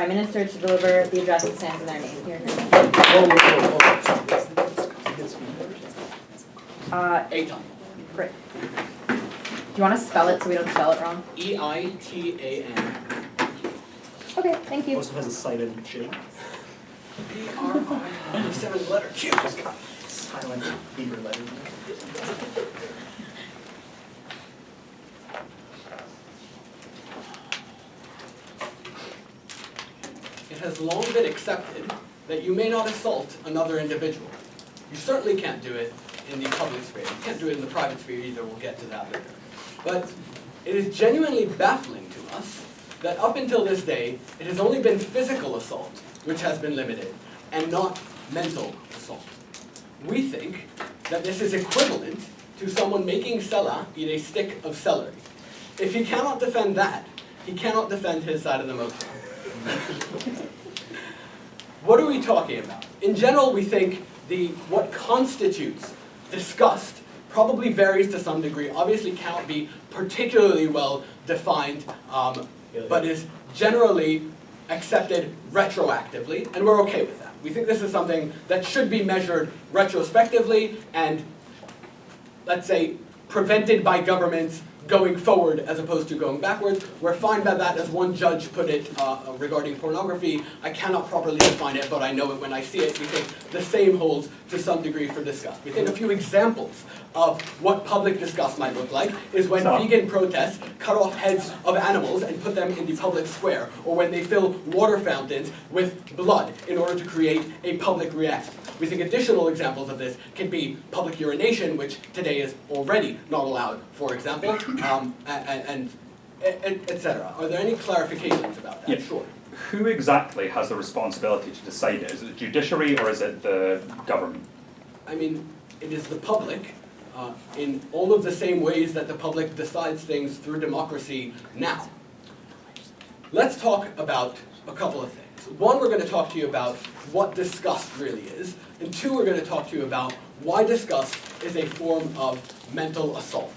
Prime Minister to deliver the address that stands in their name. Here. Eitan. Great. Do you want to spell it so we don't spell it wrong? E-I-T-A-N. Okay, thank you. Also has a silent J. B-R-I, 7-letter Q. Silent Hebrew letter. It has long been accepted that you may not assault another individual. You certainly can't do it in the public sphere. You can't do it in the private sphere either. We'll get to that later. But it is genuinely baffling to us that up until this day, it has only been physical assault which has been limited, and not mental assault. We think that this is equivalent to someone making Salah eat a stick of celery. If he cannot defend that, he cannot defend his side of the motion. What are we talking about? In general, we think what constitutes disgust probably varies to some degree, obviously cannot be particularly well defined, but is generally accepted retroactively, and we're okay with that. We think this is something that should be measured retrospectively and, let's say, prevented by governments going forward as opposed to going backwards. We're fine by that, as one judge put it regarding pornography. I cannot properly define it, but I know it when I see it. We think the same holds to some degree for disgust. We think a few examples of what public disgust might look like is when vegan protests cut off heads of animals and put them in the public square, or when they fill water fountains with blood in order to create a public reaction. We think additional examples of this can be public urination, which today is already not allowed, for example, and etc. Are there any clarifications about that? Yeah. Sure. Who exactly has the responsibility to decide it? Is it the judiciary or is it the government? I mean, it is the public in all of the same ways that the public decides things through democracy now. Let's talk about a couple of things. One, we're going to talk to you about what disgust really is, and two, we're going to talk to you about why disgust is a form of mental assault.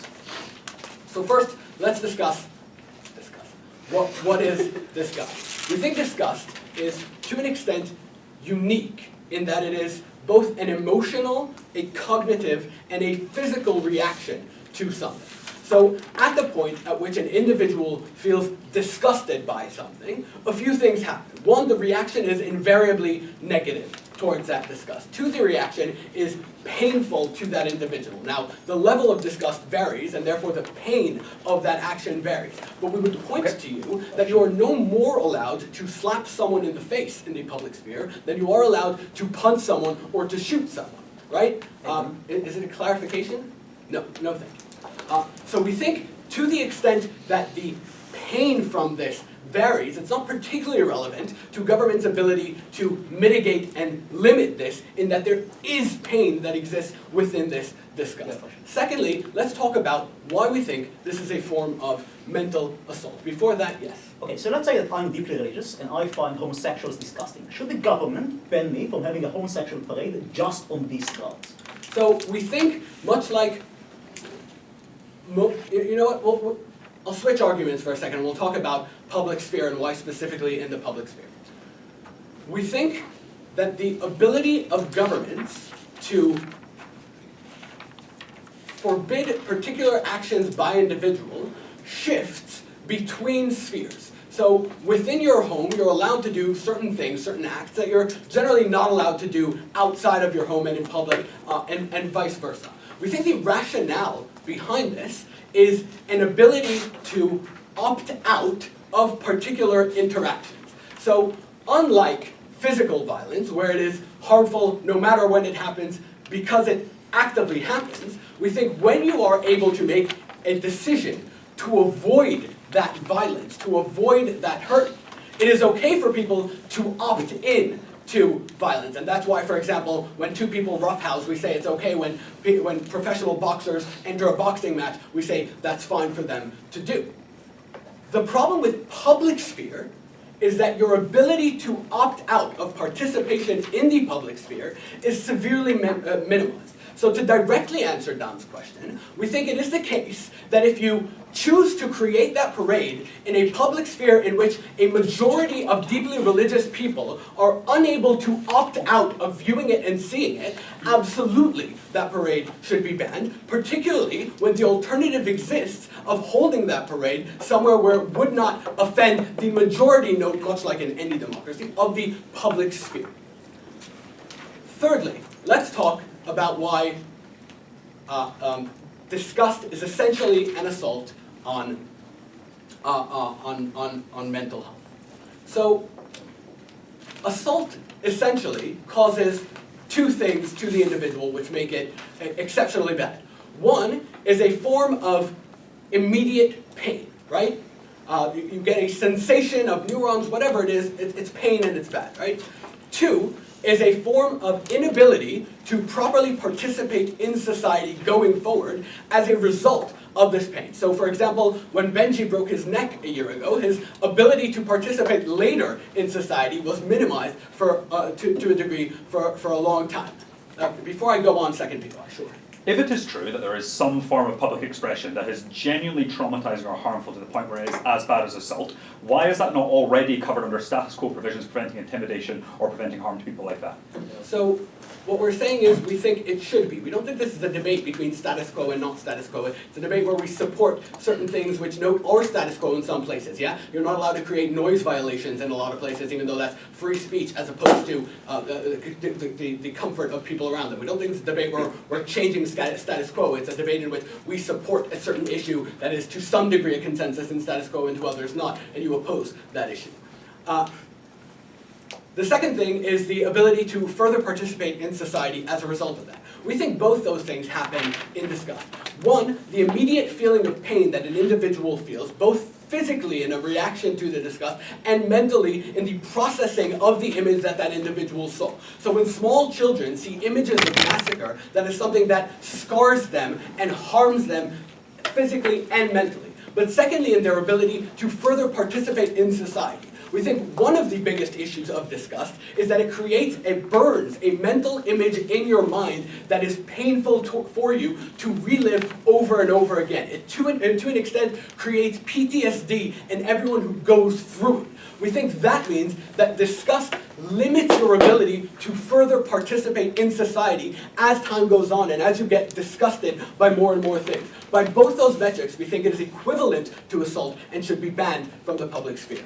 So first, let's discuss what is disgust. We think disgust is, to an extent, unique in that it is both an emotional, a cognitive, and a physical reaction to something. So at the point at which an individual feels disgusted by something, a few things happen. One, the reaction is invariably negative towards that disgust. Two, the reaction is painful to that individual. Now, the level of disgust varies, and therefore the pain of that action varies. But we would point to you that you are no more allowed to slap someone in the face in the public sphere than you are allowed to punch someone or to shoot someone, right? Is it a clarification? No, thank you. So we think, to the extent that the pain from this varies, it's not particularly relevant to government's ability to mitigate and limit this, in that there is pain that exists within this disgust. Secondly, let's talk about why we think this is a form of mental assault. Before that, yes? Okay, so let's say that I'm deeply religious and I find homosexuals disgusting. Should the government ban me from having a homosexual parade just on these grounds? So we think, much like, you know what, I'll switch arguments for a second and we'll talk about public sphere and why specifically in the public sphere. We think that the ability of governments to forbid particular actions by individuals shifts between spheres. So within your home, you're allowed to do certain things, certain acts that you're generally not allowed to do outside of your home and in public, and vice versa. We think the rationale behind this is an ability to opt out of particular interactions. So unlike physical violence, where it is harmful no matter when it happens because it actively happens, we think when you are able to make a decision to avoid that violence, to avoid that hurt, it is okay for people to opt in to violence. And that's why, for example, when two people roughhouse, we say it's okay. When professional boxers enter a boxing match, we say that's fine for them to do. The problem with public sphere is that your ability to opt out of participation in the public sphere is severely minimized. So to directly answer Don's question, we think it is the case that if you choose to create that parade in a public sphere in which a majority of deeply religious people are unable to opt out of viewing it and seeing it, absolutely that parade should be banned, particularly when the alternative exists of holding that parade somewhere where it would not offend the majority, note much like in any democracy, of the public sphere. Thirdly, let's talk about why disgust is essentially an assault on mental health. So, assault essentially causes two things to the individual which make it exceptionally bad. One is a form of immediate pain, right? You get a sensation of neurons, whatever it is, it's pain and it's bad, right? Two is a form of inability to properly participate in society going forward as a result of this pain. So for example, when Benji broke his neck a year ago, his ability to participate later in society was minimized to a degree for a long time. Before I go on, second people, sure. If it is true that there is some form of public expression that is genuinely traumatizing or harmful to the point where it is as bad as assault, why is that not already covered under status quo provisions preventing intimidation or preventing harm to people like that? So what we're saying is we think it should be. We don't think this is a debate between status quo and not status quo. It's a debate where we support certain things which note are status quo in some places, yeah? You're not allowed to create noise violations in a lot of places, even though that's free speech as opposed to the comfort of people around them. We don't think it's a debate where we're changing status quo. It's a debate in which we support a certain issue that is to some degree a consensus in status quo and to others not, and you oppose that issue. The second thing is the ability to further participate in society as a result of that. We think both those things happen in disgust. One, the immediate feeling of pain that an individual feels, both physically in a reaction to the disgust and mentally in the processing of the image that that individual saw. So when small children see images of massacre, that is something that scars them and harms them physically and mentally. But secondly, in their ability to further participate in society. We think one of the biggest issues of disgust is that it creates burns a mental image in your mind that is painful for you to relive over and over again. It to an extent creates PTSD in everyone who goes through it. We think that means that disgust limits your ability to further participate in society as time goes on and as you get disgusted by more and more things. By both those metrics, we think it is equivalent to assault and should be banned from the public sphere.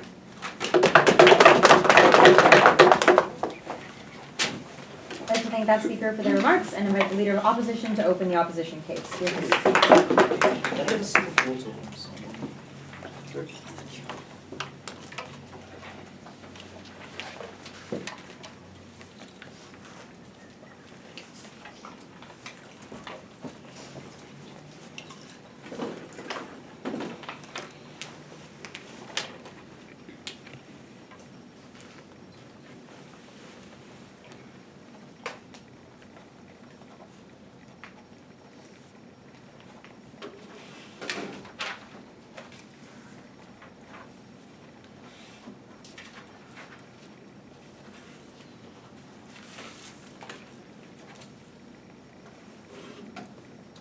I'd like to thank that speaker for their remarks and invite the Leader of Opposition to open the opposition case. Can I have a sip of water from someone? Sure.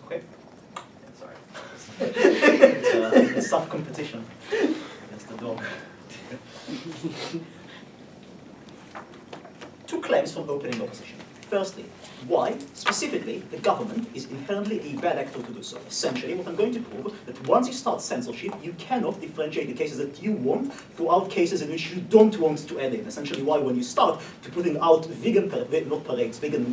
Okay. Sorry. It's a tough competition against the dog. Two claims from opening opposition. Firstly, why, specifically, the government is inherently a bad actor to do so. Essentially, what I'm going to prove that once you start censorship, you cannot differentiate the cases that you want throughout cases in which you don't want to add in. Essentially, why when you start to putting out vegan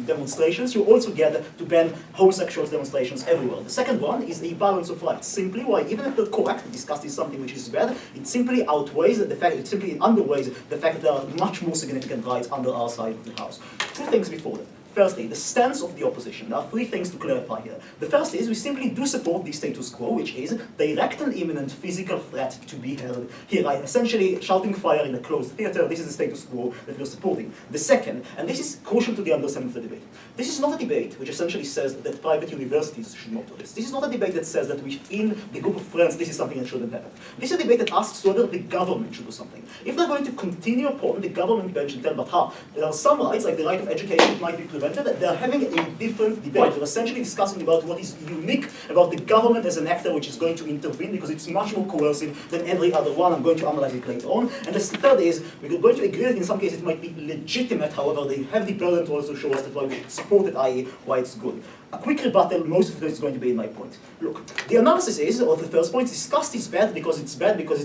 demonstrations, you also get to ban homosexual demonstrations everywhere. The second one is the balance of rights. Simply why, even if the correct disgust is something which is bad, it simply outweighs the fact, it simply underweighs the fact that there are much more significant rights under our side of the house. Two things before that. Firstly, the stance of the opposition. There are three things to clarify here. The first is we simply do support the status quo, which is direct and imminent physical threat to be held. Here, I essentially shouting fire in a closed theater. This is the status quo that we're supporting. The second, and this is crucial to the understanding of the debate. This is not a debate which essentially says that private universities should not do this. This is not a debate that says that within the group of friends this is something that shouldn't happen. This is a debate that asks whether the government should do something. If they're going to continue upon the government bench and tell that there are some rights, like the right of education, that might be prevented implemented, they're having a different debate. They're essentially discussing about what is unique about the government as an actor which is going to intervene because it's much more coercive than every other one. I'm going to analyze it later on. And the third is, we're going to agree that in some cases it might be legitimate, however, they have the burden to also show us that why we should support it, i.e. why it's good. A quick rebuttal, most of it is going to be in my point. Look, the analysis is, of the first point, disgust is bad because it's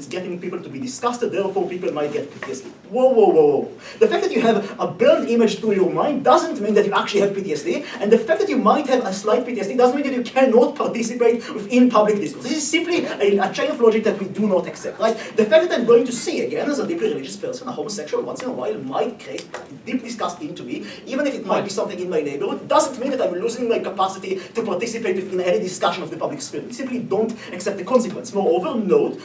getting people to be disgusted, therefore people might get PTSD. Whoa, whoa, whoa, whoa. The fact that you have a burned image through your mind doesn't mean that you actually have PTSD, and the fact that you might have a slight PTSD doesn't mean that you cannot participate within public discourse. This is simply a chain of logic that we do not accept, right? The fact that I'm going to see, again, as a deeply religious person, a homosexual once in a while might create deep disgust into me, even if it might be something in my neighborhood, doesn't mean that I'm losing my capacity to participate in any discussion of the public sphere. We simply don't accept the consequence. Moreover, note,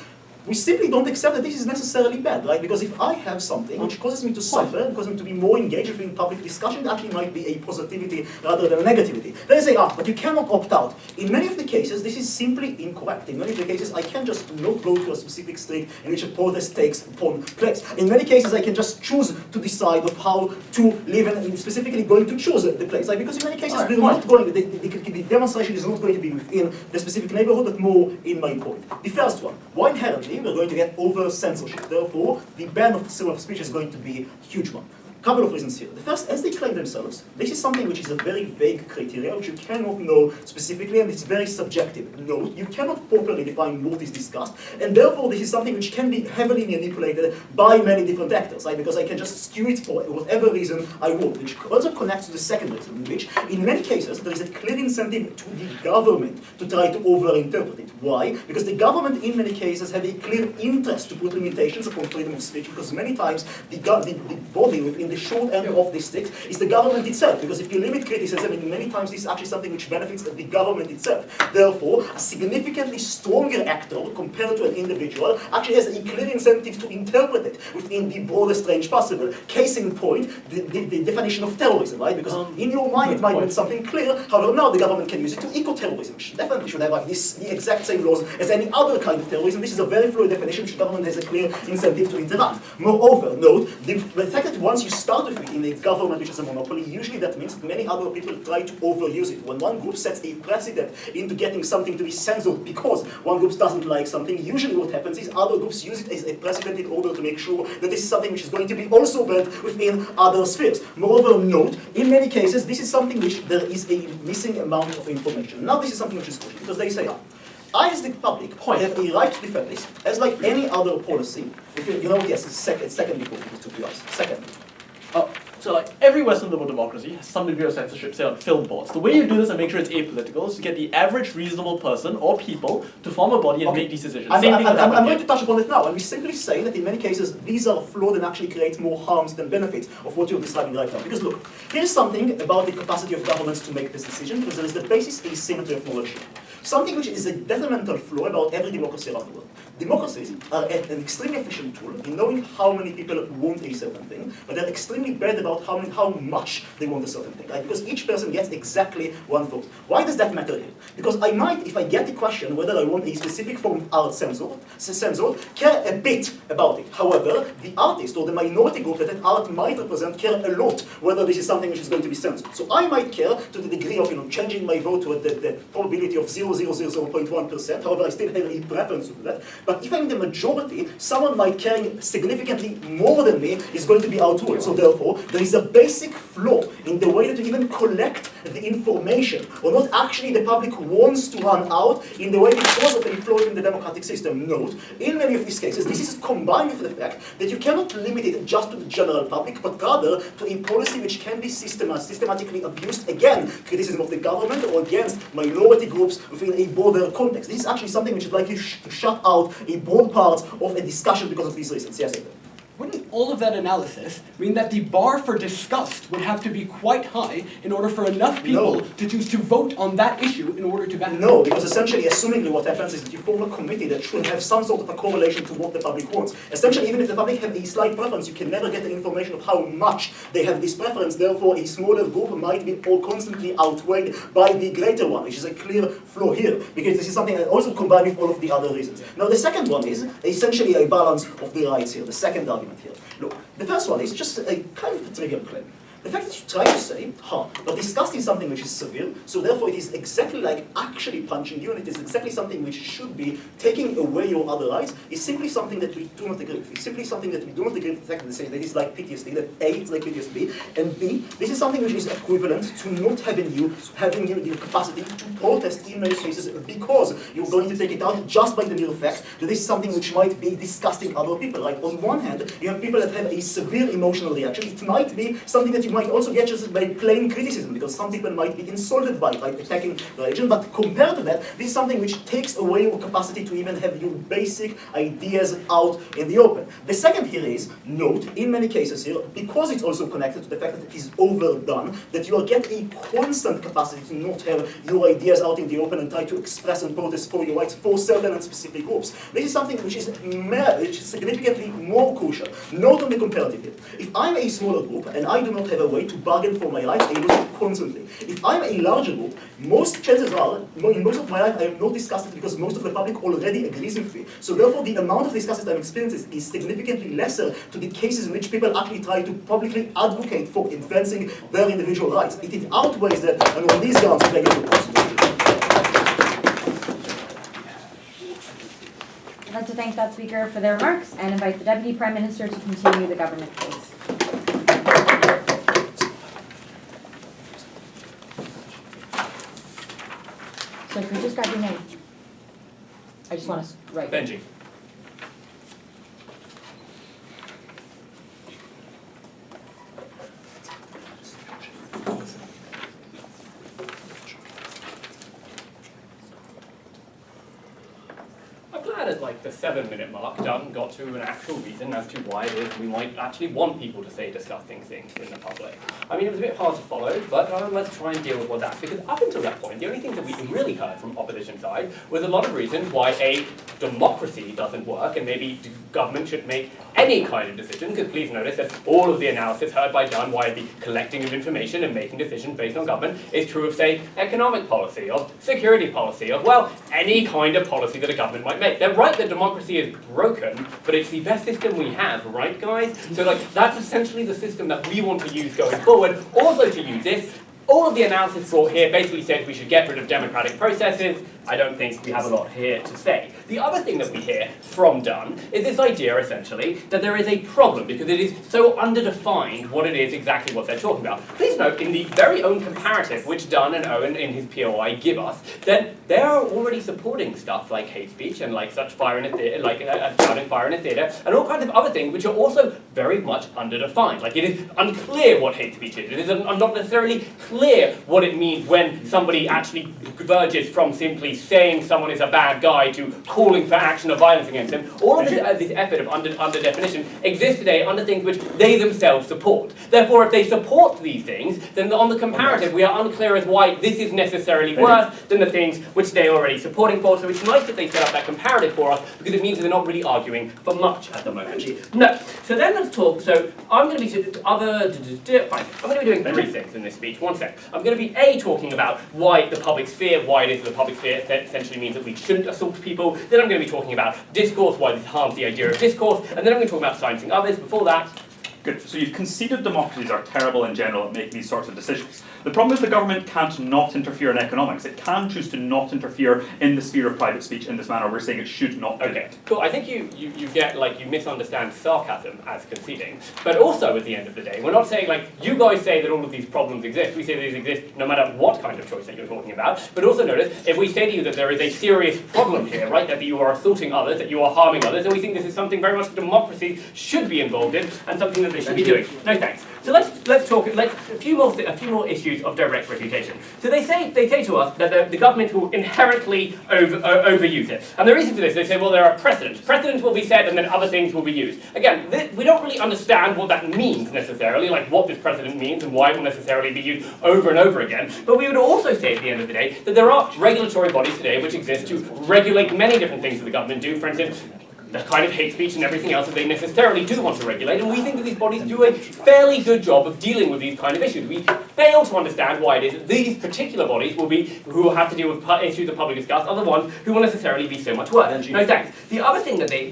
we simply don't accept that this is necessarily bad, right? Because if I have something which causes me to suffer, and causes me to be more engaged in public discussion, it actually might be a positivity rather than a negativity. Then they say, but you cannot opt out. In many of the cases, this is simply incorrect. In many of the cases, I can just not go to a specific street in which a protest takes upon place. In many cases, I can just choose to decide of how to live, and I'm specifically going to choose the place. Like, because in many cases, we're not going, the demonstration is not going to be within the specific neighborhood, but more in my point. The first one, why inherently we're going to get over censorship. Therefore, the ban of freedom of speech is going to be a huge one. Couple of reasons here. The first, as they claim themselves, this is something which is a very vague criteria, which you cannot know specifically, and it's very subjective. Note, you cannot properly define what is disgust, and therefore this is something which can be heavily manipulated by many different actors, right? Because I can just skew it for whatever reason I want, which also connects to the second reason, in which, in many cases, there is a clear incentive to the government to try to over-interpret it. Why? Because the government, in many cases, have a clear interest to put limitations upon freedom of speech, because many times the body within the short end of this stick is the government itself, because if you limit criticism, and many times this is actually something which benefits the government itself. Therefore, a significantly stronger actor compared to an individual actually has a clear incentive to interpret it within the broadest range possible. Case in point, the definition of terrorism, right? Because in your mind it might mean something clear, however now the government can use it to eco-terrorism, which definitely should have like the exact same laws as any other kind of terrorism. This is a very fluid definition which the government has a clear incentive to interact. Moreover, note, the fact that once you start with it in a government which has a monopoly, usually that means that many other people try to overuse it. When one group sets a precedent into getting something to be censored because one group doesn't like something, usually what happens is other groups use it as a precedent in order to make sure that this is something which is going to be also banned within other spheres. Moreover, note, in many cases, this is something which there is a missing amount of information. Now this is something which is crucial, because they say, I as the public have a right to defend this, as like any other policy. If you know what, yes, it's second before it took you guys. Second. So like every Western liberal democracy has some degree of censorship, say on film boards. The way you do this and make sure it's apolitical is to get the average reasonable person or people to form a body and make these decisions. I'm going to touch upon it now, and we simply say that in many cases these are flawed and actually create more harms than benefits of what you're describing right now. Because look, here's something about the capacity of governments to make this decision, because there is the basis asymmetry of knowledge. Something which is a detrimental flaw about every democracy around the world. Democracies are an extremely efficient tool in knowing how many people want a certain thing, but they're extremely bad about how much they want a certain thing, right? Because each person gets exactly one vote. Why does that matter here? Because I might, if I get the question whether I want a specific form of art censored, care a bit about it. However, the artist or the minority group that art might represent care a lot whether this is something which is going to be censored. So I might care to the degree of changing my vote to the probability of 0.1%. However, I still have a preference to that. But if I'm the majority, someone might care significantly more than me is going to be outvoted. So therefore, there is a basic flaw in the way that you even collect the information, or not actually the public wants to run out in the way because of a flaw in the democratic system. Note, in many of these cases, this is combined with the fact that you cannot limit it just to the general public, but rather to a policy which can be systematically abused, again, criticism of the government or against minority groups within a broader context. This is actually something which is likely to shut out a broad part of a discussion because of these reasons. Yes, Edwin. Wouldn't all of that analysis mean that the bar for disgust would have to be quite high in order for enough people to choose to vote on that issue in order to ban it? No, because essentially, assumingly what happens is that you form a committee that should have some sort of a correlation to what the public wants. Essentially, even if the public have a slight preference, you can never get the information of how much they have this preference. Therefore, a smaller group might be constantly outweighed by the greater one, which is a clear flaw here, because this is something that also combined with all of the other reasons. Now, the second one is essentially a balance of the rights here, the second argument here. Look, the first one is just a kind of a trivial claim. The fact that you try to say, but disgust is something which is severe, so therefore it is exactly like actually punching you, and it is exactly something which should be taking away your other rights, is simply something that we do not agree with. It's simply something that we do not agree with the fact that they say that it's like PTSD, that A, it's like PTSD, and B, this is something which is equivalent to not having your capacity to protest in many cases because you're going to take it out just by the mere fact that this is something which might be disgusting other people. Like on one hand, you have people that have a severe emotional reaction. It might be something that you might also get just by plain criticism, because some people might be insulted by attacking religion, but compared to that, this is something which takes away your capacity to even have your basic ideas out in the open. The second here is, note, in many cases here, because it's also connected to the fact that it is overdone, that you will get a constant capacity to not have your ideas out in the open and try to express and protest for your rights for certain and specific groups. This is something which is significantly more crucial. Note on the comparative here. If I'm a smaller group and I do not have a way to bargain for my rights, I lose it constantly. If I'm a larger group, most chances are, in most of my life, I am not disgusted because most of the public already agrees with me. So therefore, the amount of disgust I'm experiencing is significantly lesser to the cases in which people actually try to publicly advocate for advancing their individual rights. It outweighs that, and on these grounds, I get the possibility. I'd like to thank that speaker for their remarks and invite the Deputy Prime Minister to continue the government case. So if you just grab your name. I just want to write. Benji. I'm glad at like the 7-minute mark, Dunn got to an actual reason as to why it is we might actually want people to say disgusting things in the public. I mean, it was a bit hard to follow, but let's try and deal with what that, because up until that point, the only thing that we really heard from opposition side was a lot of reasons why a democracy doesn't work, and maybe the government should make any kind of decision, because please notice that all of the analysis heard by Dunn, why the collecting of information and making decisions based on government is true of, say, economic policy, of security policy, of, well, any kind of policy that a government might make. They're right that democracy is broken, but it's the best system we have, right, guys? So, like, that's essentially the system that we want to use going forward. Also to use this, all of the analysis brought here basically says we should get rid of democratic processes. I don't think we have a lot here to say. The other thing that we hear from Dunn is this idea, essentially, that there is a problem because it is so underdefined what it is exactly what they're talking about. Please note, in the very own comparative which Dunn and Owen in his POI give us, that they are already supporting stuff like hate speech and like such fire in a theatre, like shouting fire in a theatre, and all kinds of other things which are also very much underdefined. Like it is unclear what hate speech is. It is not necessarily clear what it means when somebody actually verges from simply saying someone is a bad guy to calling for action of violence against them. All of this effort of under definition exists today under things which they themselves support. Therefore, if they support these things, then on the comparative we are unclear as why this is necessarily worse than the things which they are already supporting for. So it's nice that they set up that comparative for us because it means that they're not really arguing for much at the moment. No. So then let's talk. So I'm going to be fine. I'm going to be doing 3 things in this speech. One sec. I'm going to be talking about why the public sphere, why it is the public sphere essentially means that we shouldn't assault people. Then I'm going to be talking about discourse, why this harms the idea of discourse, and then I'm going to talk about silencing others. Before that, good. So you've conceded democracies are terrible in general at making these sorts of decisions. The problem is the government can't not interfere in economics. It can choose to not interfere in the sphere of private speech in this manner. We're saying it should not do okay, cool. I think you get, like, you misunderstand sarcasm as conceding. But also, at the end of the day, we're not saying, like, you guys say that all of these problems exist. We say these exist no matter what kind of choice that you're talking about. But also notice, if we say to you that there is a serious problem here, right, that you are assaulting others, that you are harming others, then we think this is something very much democracy should be involved in, and something that they should be doing. No thanks. So let's talk a few more issues of direct refutation. So they say to us that the government will inherently overuse it. And the reason for this, they say, well, there are precedents. Precedents will be said and then other things will be used. Again, we don't really understand what that means necessarily, like what this precedent means and why it will necessarily be used over and over again. But we would also say at the end of the day that there are regulatory bodies today which exist to regulate many different things that the government do. For instance, the kind of hate speech and everything else that they necessarily do want to regulate, and we think that these bodies do a fairly good job of dealing with these kind of issues. We fail to understand why it is that these particular bodies will be, who will have to deal with issues of public disgust, are the ones who will necessarily be so much worse. No thanks. The other thing that they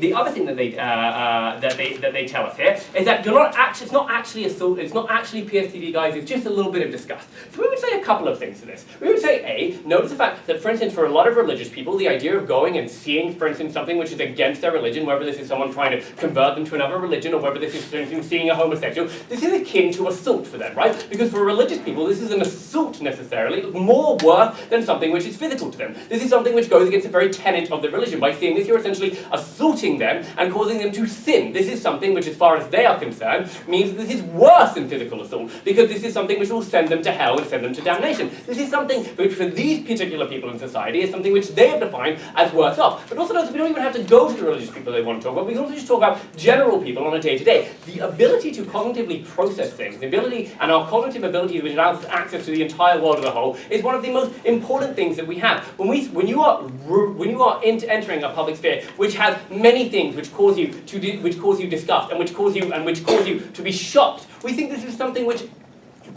tell us here is that it's not actually assault, it's not actually PSTD, guys, it's just a little bit of disgust. So we would say a couple of things to this. We would say, A, notice the fact that, for instance, for a lot of religious people, the idea of going and seeing, for instance, something which is against their religion, whether this is someone trying to convert them to another religion, or whether this is, for instance, seeing a homosexual, this is akin to assault for them, right? Because for religious people, this is an assault necessarily, more worth than something which is physical to them. This is something which goes against the very tenet of the religion. By seeing this, you're essentially assaulting them and causing them to sin. This is something which, as far as they are concerned, means that this is worse than physical assault, because this is something which will send them to hell and send them to damnation. This is something which, for these particular people in society, is something which they have defined as worse off. But also notice we don't even have to go to the religious people they want to talk about. We can also just talk about general people on a day-to-day. The ability to cognitively process things, the ability and our cognitive ability which allows us access to the entire world as a whole, is one of the most important things that we have. When you are entering a public sphere which has many things which cause you disgust and which cause you to be shocked, we think this is something which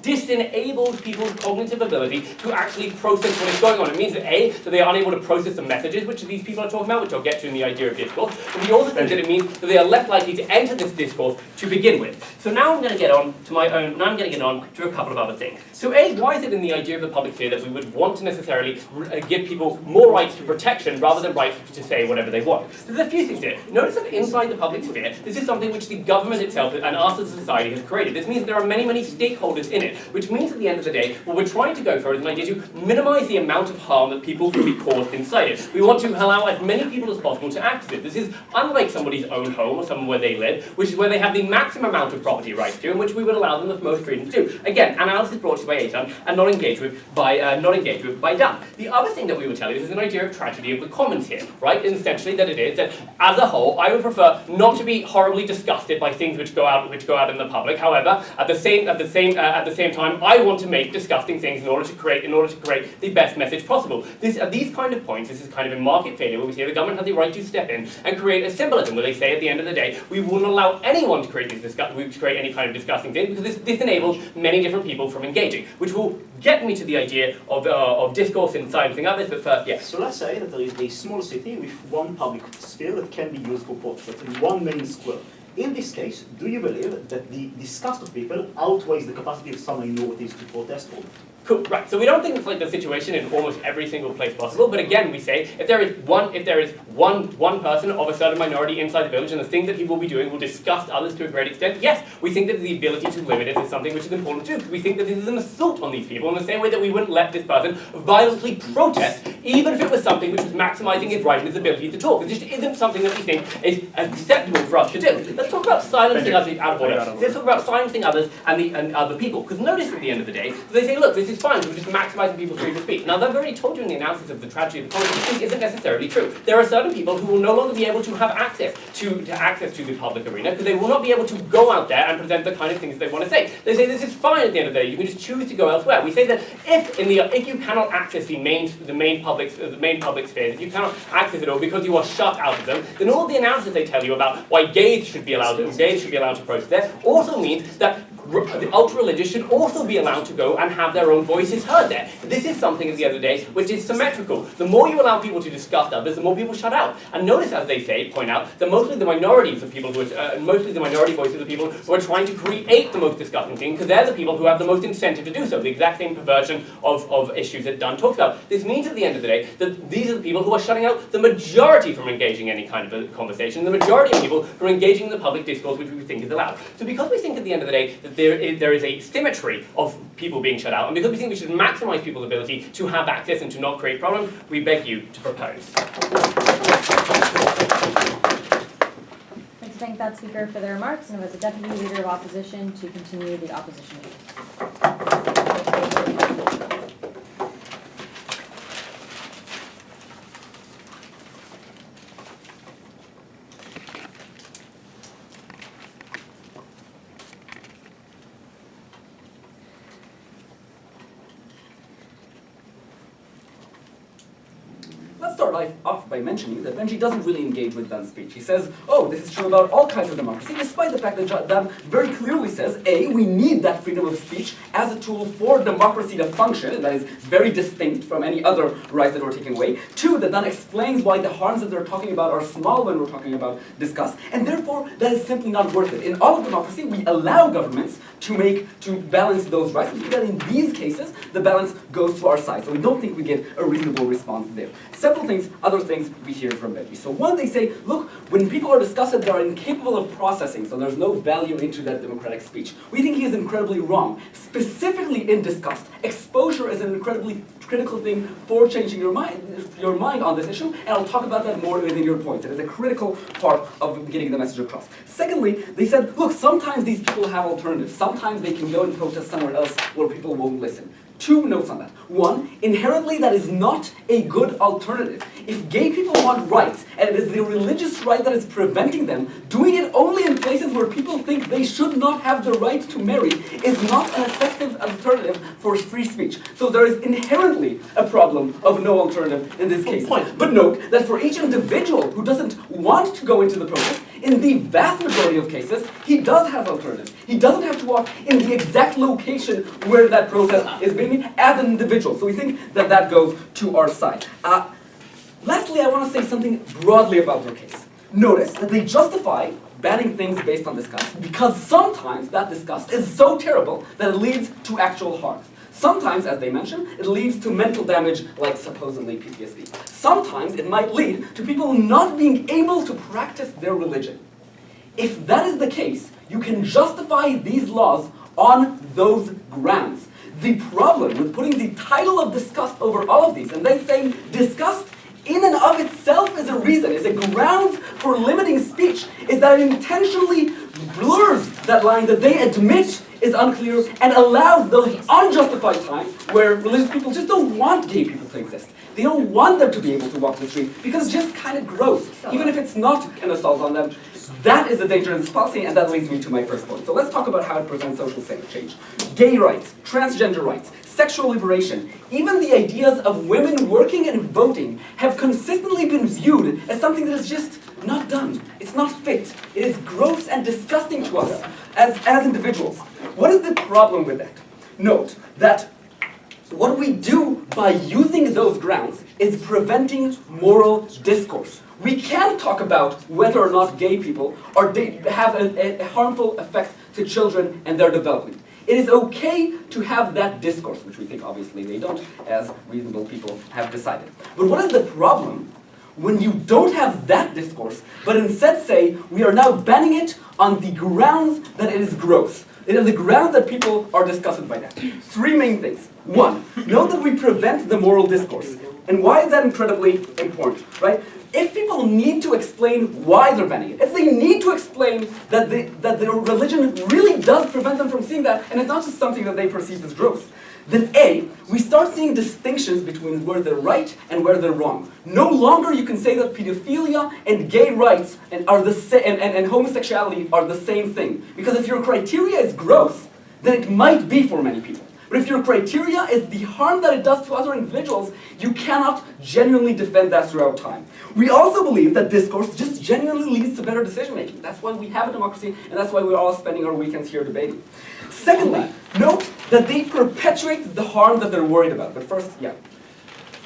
disenables people's cognitive ability to actually process what is going on. It means that A, that they are unable to process the messages which these people are talking about, which I'll get to in the idea of discourse, but we also think that it means that they are less likely to enter this discourse to begin with. So now I'm going to get on to a couple of other things. So A, why is it in the idea of the public sphere that we would want to necessarily give people more rights to protection rather than rights to say whatever they want? There's a few things here. Notice that inside the public sphere, this is something which the government itself and us as a society has created. This means that there are many, many stakeholders in it, which means at the end of the day, what we're trying to go for is an idea to minimize the amount of harm that people can be caused inside it. We want to allow as many people as possible to access it. This is unlike somebody's own home or somewhere where they live, which is where they have the maximum amount of property rights to, and which we would allow them the most freedom to do. Again, analysis brought to you by ATON and not engaged with by DAN. The other thing that we would tell you is an idea of tragedy of the commons here, right? And essentially that it is that as a whole, I would prefer not to be horribly disgusted by things which go out in the public. However, at the same time, I want to make disgusting things in order to create the best message possible. At these kind of points, this is kind of a market failure where we say the government has the right to step in and create a symbolism where they say at the end of the day, we won't allow anyone to create any kind of disgusting thing because this enables many different people from engaging, which will get me to the idea of discourse and silencing others, but first, yes. So let's say that there is a small city with one public sphere that can be used for protests in one main square. In this case, do you believe that the disgust of people outweighs the capacity of some minorities to protest for? Cool, right. So we don't think it's like the situation in almost every single place possible, but again we say if there is one person of a certain minority inside the village and the thing that he will be doing will disgust others to a great extent, yes, we think that the ability to limit it is something which is important too, because we think that this is an assault on these people in the same way that we wouldn't let this person violently protest, even if it was something which was maximizing his right and his ability to talk. It just isn't something that we think is acceptable for us to do. Let's talk about silencing others out of order. Let's talk about silencing others and other people, because notice at the end of the day, they say, look, this is fine, so we're just maximising people's freedom of speech. Now, I've already told you in the analysis of the tragedy of the commons, this isn't necessarily true. There are certain people who will no longer be able to have access to the public arena because they will not be able to go out there and present the kind of things they want to say. They say this is fine at the end of the day. You can just choose to go elsewhere. We say that if you cannot access the main public spheres, if you cannot access it all because you are shut out of them, then all the analysis they tell you about why gays should be allowed to protest there also means that the ultra-religious should also be allowed to go and have their own voices heard there. This is something at the end of the day which is symmetrical. The more you allow people to disgust others, the more people shut out. And notice, as they say, point out, that mostly the minorities of people mostly the minority voices of people who are trying to create the most disgusting thing, because they're the people who have the most incentive to do so. The exact same perversion of issues that Dunn talks about. This means at the end of the day that these are the people who are shutting out the majority from engaging in any kind of a conversation, the majority of people from engaging in the public discourse which we think is allowed. So because we think at the end of the day that there is a symmetry of people being shut out, and because we think we should maximize people's ability to have access and to not create problems, we beg you to propose. I'd like to thank that speaker for their remarks and as a deputy leader of opposition to continue the opposition meeting. Let's start off by mentioning that Benji doesn't really engage with Dunn's speech. He says, oh, this is true about all kinds of democracy, despite the fact that Dunn very clearly says, A, we need that freedom of speech as a tool for democracy to function, and that is very distinct from any other right that we're taking away. Two, that Dunn explains why the harms that they're talking about are small when we're talking about disgust, and therefore that is simply not worth it. In all of democracy, we allow governments to balance those rights, and that in these cases, the balance goes to our side. So we don't think we get a reasonable response there. Several things, other things we hear from Benji. So one, they say, look, when people are disgusted, they are incapable of processing, so there's no value into that democratic speech. We think he is incredibly wrong. Specifically in disgust, exposure is an incredibly critical thing for changing your mind on this issue, and I'll talk about that more within your points. It is a critical part of getting the message across. Secondly, they said, look, sometimes these people have alternatives. Sometimes they can go and protest somewhere else where people won't listen. Two notes on that. One, inherently that is not a good alternative. If gay people want rights, and it is the religious right that is preventing them, doing it only in places where people think they should not have the right to marry is not an effective alternative for free speech. So there is inherently a problem of no alternative in this case. But note that for each individual who doesn't want to go into the protest, in the vast majority of cases, he does have alternatives. He doesn't have to walk in the exact location where that protest is being as an individual. So we think that that goes to our side. Lastly, I want to say something broadly about their case. Notice that they justify banning things based on disgust because sometimes that disgust is so terrible that it leads to actual harm. Sometimes, as they mention, it leads to mental damage like supposedly PTSD. Sometimes it might lead to people not being able to practice their religion. If that is the case, you can justify these laws on those grounds. The problem with putting the title of disgust over all of these and then saying disgust in and of itself is a reason, is a grounds for limiting speech, is that it intentionally blurs that line that they admit is unclear and allows those unjustified times where religious people just don't want gay people to exist. They don't want them to be able to walk the street because it's just kind of gross. Even if it's not an assault on them, that is the danger of this policy, and that leads me to my first point. So let's talk about how it prevents social change. Gay rights, transgender rights, sexual liberation, even the ideas of women working and voting have consistently been viewed as something that is just not done. It's not fit. It is gross and disgusting to us as individuals. What is the problem with that? Note that what we do by using those grounds is preventing moral discourse. We can't talk about whether or not gay people have a harmful effect to children and their development. It is okay to have that discourse, which we think obviously they don't, as reasonable people have decided. But what is the problem when you don't have that discourse, but instead say, we are now banning it on the grounds that it is gross? It is the grounds that people are disgusted by that. Three main things. One, note that we prevent the moral discourse. And why is that incredibly important, right? If people need to explain why they're banning it, if they need to explain that their religion really does prevent them from seeing that, and it's not just something that they perceive as gross, then A, we start seeing distinctions between where they're right and where they're wrong. No longer you can say that pedophilia and gay rights and homosexuality are the same thing. Because if your criteria is gross, then it might be for many people. But if your criteria is the harm that it does to other individuals, you cannot genuinely defend that throughout time. We also believe that discourse just genuinely leads to better decision making. That's why we have a democracy, and that's why we're all spending our weekends here debating. Secondly, note that they perpetuate the harm that they're worried about. But first, yeah.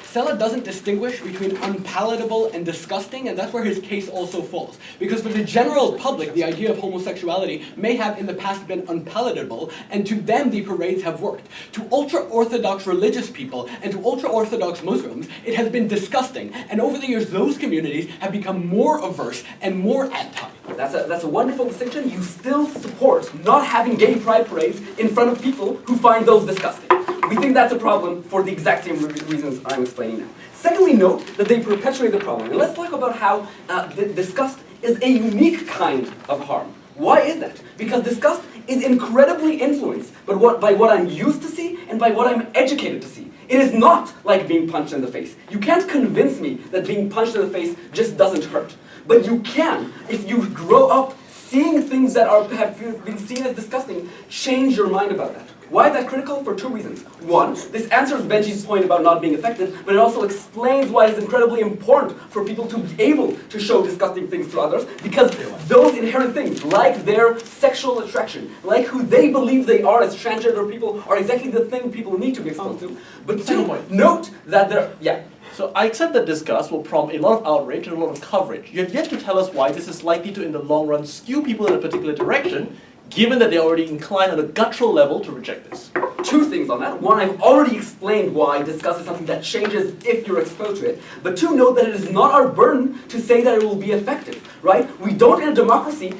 Sella doesn't distinguish between unpalatable and disgusting, and that's where his case also falls. Because for the general public, the idea of homosexuality may have in the past been unpalatable, and to them the parades have worked. To ultra-Orthodox religious people and to ultra-Orthodox Muslims, it has been disgusting, and over the years those communities have become more averse and more anti. That's a wonderful distinction. You still support not having gay pride parades in front of people who find those disgusting. We think that's a problem for the exact same reasons I'm explaining now. Secondly, note that they perpetuate the problem. And let's talk about how disgust is a unique kind of harm. Why is that? Because disgust is incredibly influenced by what I'm used to see and by what I'm educated to see. It is not like being punched in the face. You can't convince me that being punched in the face just doesn't hurt. But you can, if you grow up seeing things that have been seen as disgusting, change your mind about that. Why is that critical? For two reasons. One, this answers Benji's point about not being effective, but it also explains why it's incredibly important for people to be able to show disgusting things to others, because those inherent things, like their sexual attraction, like who they believe they are as transgender people, are exactly the thing people need to be exposed to. But Second two, point. note that they're, yeah. So I accept that disgust will prompt a lot of outrage and a lot of coverage. You have yet to tell us why this is likely to, in the long run, skew people in a particular direction, given that they're already inclined on a guttural level to reject this. Two things on that. One, I've already explained why disgust is something that changes if you're exposed to it. But two, note that it is not our burden to say that it will be effective, right? We don't in a democracy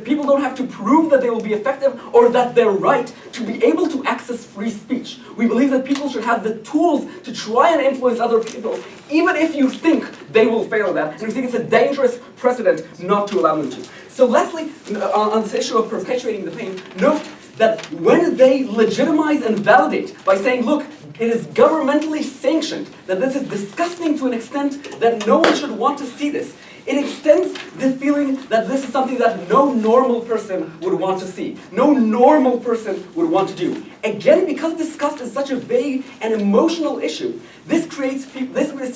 people don't have to prove that they will be effective or that they're right to be able to access free speech. We believe that people should have the tools to try and influence other people, even if you think they will fail at that, and we think it's a dangerous precedent not to allow them to. So lastly, on this issue of perpetuating the pain, note that when they legitimize and validate by saying, look, it is governmentally sanctioned, that this is disgusting to an extent that no one should want to see this, it extends the feeling that this is something that no normal person would want to see. No normal person would want to do. Again, because disgust is such a vague and emotional issue, this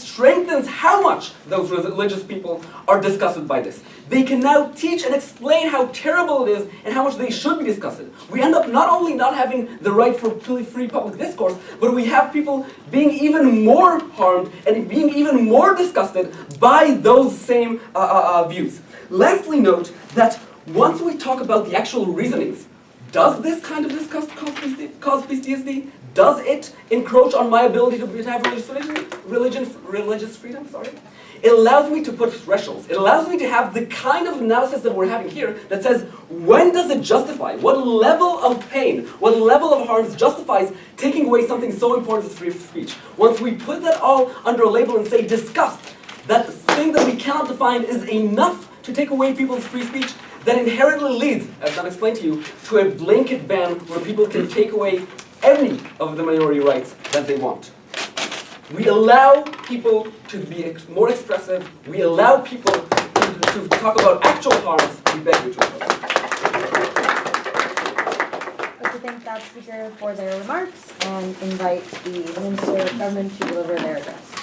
strengthens how much those religious people are disgusted by this. They can now teach and explain how terrible it is and how much they should be disgusted. We end up not only not having the right for free public discourse, but we have people being even more harmed and being even more disgusted by those same views. Lastly, note that once we talk about the actual reasonings, does this kind of disgust cause PTSD? Does it encroach on my ability to have religious freedom? Sorry. It allows me to put thresholds. It allows me to have the kind of analysis that we're having here that says, when does it justify? What level of pain, what level of harm justifies taking away something so important as free speech? Once we put that all under a label and say disgust, that thing that we cannot define is enough to take away people's free speech, that inherently leads, as I've explained to you, to a blanket ban where people can take away any of the minority rights that they want. We allow people to be more expressive. We allow people to talk about actual harms. We beg you to oppose. I'd like to thank that speaker for their remarks and invite the Minister of Government to deliver their address.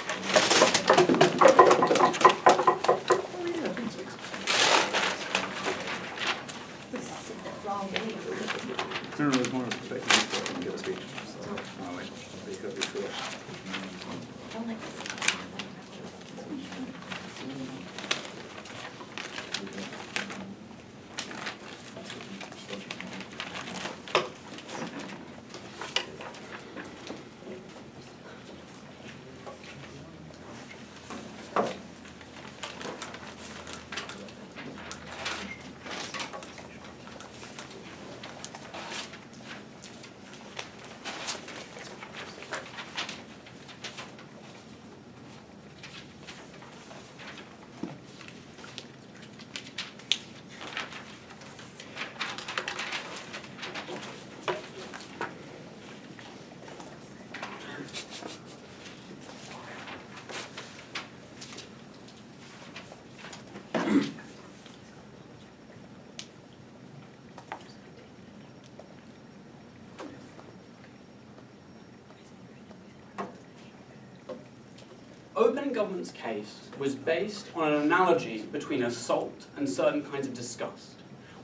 Opening government's case was based on an analogy between assault and certain kinds of disgust.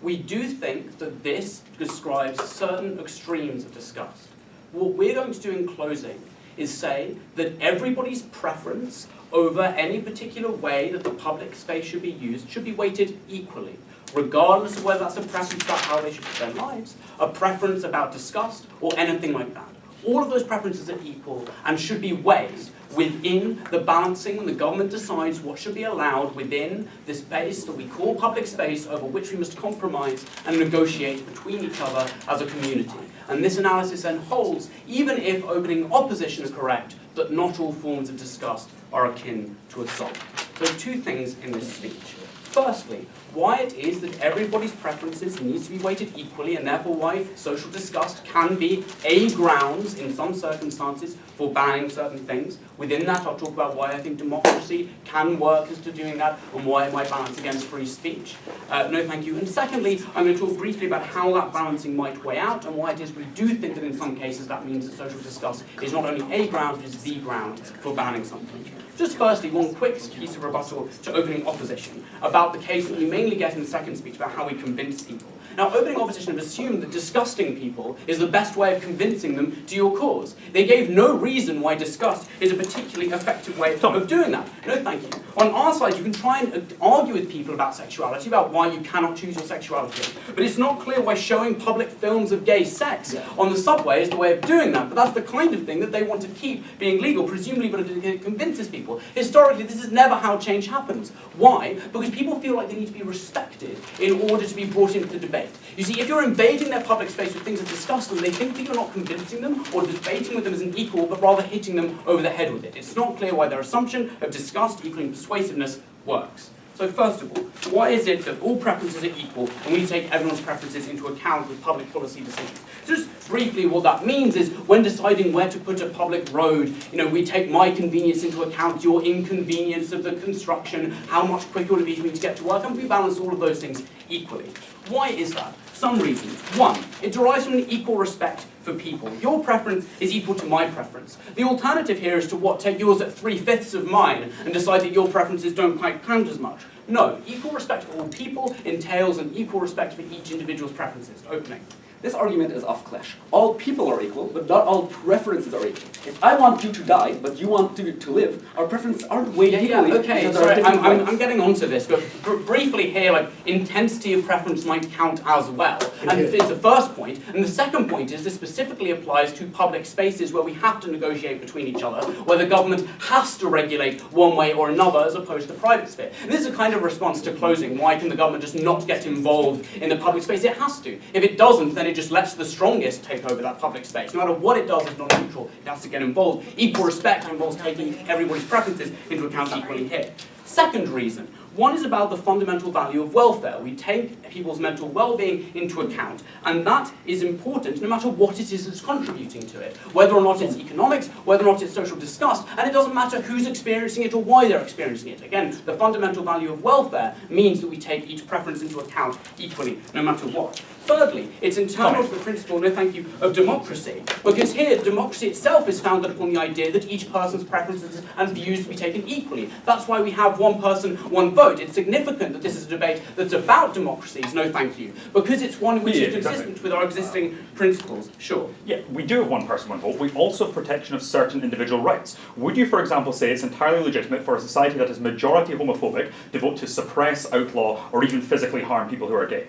We do think that this describes certain extremes of disgust. What we're going to do in closing is say that everybody's preference over any particular way that the public space should be used should be weighted equally, regardless of whether that's a preference about how they should live their lives, a preference about disgust, or anything like that. All of those preferences are equal and should be weighed within the balancing when the government decides what should be allowed within the space that we call public space, over which we must compromise and negotiate between each other as a community. And this analysis then holds, even if opening opposition is correct, that not all forms of disgust are akin to assault. So two things in this speech. Firstly, why it is that everybody's preferences need to be weighted equally, and therefore why social disgust can be a grounds in some circumstances for banning certain things. Within that, I'll talk about why I think democracy can work as to doing that, and why it might balance against free speech. No, thank you. And secondly, I'm going to talk briefly about how that balancing might weigh out, and why it is we do think that in some cases that means that social disgust is not only a ground, but is the ground for banning something. Just firstly, one quick piece of rebuttal to opening opposition about the case that we mainly get in the second speech about how we convince people. Now, opening opposition have assumed that disgusting people is the best way of convincing them to your cause. They gave no reason why disgust is a particularly effective way of doing that. No, thank you. On our side, you can try and argue with people about sexuality, about why you cannot choose your sexuality. But it's not clear why showing public films of gay sex on the subway is the way of doing that. But that's the kind of thing that they want to keep being legal, presumably, but it convinces people. Historically, this is never how change happens. Why? Because people feel like they need to be respected in order to be brought into the debate. You see, if you're invading their public space with things that disgust them, they think that you're not convincing them or debating with them as an equal, but rather hitting them over the head with it. It's not clear why their assumption of disgust equaling persuasiveness works. So first of all, why is it that all preferences are equal and we take everyone's preferences into account with public policy decisions? So just briefly, what that means is when deciding where to put a public road, we take my convenience into account, your inconvenience of the construction, how much quicker will it be for me to get to work, and we balance all of those things equally. Why is that? Some reasons. One, it derives from an equal respect for people. Your preference is equal to my preference. The alternative here is to take yours at 3/5 of mine and decide that your preferences don't quite count as much. No, equal respect for all people entails an equal respect for each individual's preferences. Opening. This argument is off clash. All people are equal, but not all preferences are equal. If I want you to die, but you want to live, our preferences aren't weighed equally. Okay, because there are sorry, different ways. I'm getting onto this, but briefly here, intensity of preference might count as well. And it's the first point. And the second point is this specifically applies to public spaces where we have to negotiate between each other, where the government has to regulate one way or another as opposed to the private sphere. And this is a kind of response to closing. Why can the government just not get involved in the public space? It has to. If it doesn't, then it just lets the strongest take over that public space. No matter what it does, it's not neutral. It has to get involved. Equal respect involves taking everybody's preferences into account equally here. Second reason. One is about the fundamental value of welfare. We take people's mental well-being into account, and that is important no matter what it is that's contributing to it. Whether or not it's economics, whether or not it's social disgust, and it doesn't matter who's experiencing it or why they're experiencing it. Again, the fundamental value of welfare means that we take each preference into account equally, no matter what. Thirdly, it's internal to the principle, no thank you, of democracy. Because here, democracy itself is founded upon the idea that each person's preferences and views to be taken equally. That's why we have one person, one vote. It's significant that this is a debate that's about democracies, no thank you. Because it's one which is consistent with our existing principles. Sure. Yeah, we do have one person, one vote. We also have protection of certain individual rights. Would you, for example, say it's entirely legitimate for a society that is majority homophobic to vote to suppress, outlaw, or even physically harm people who are gay?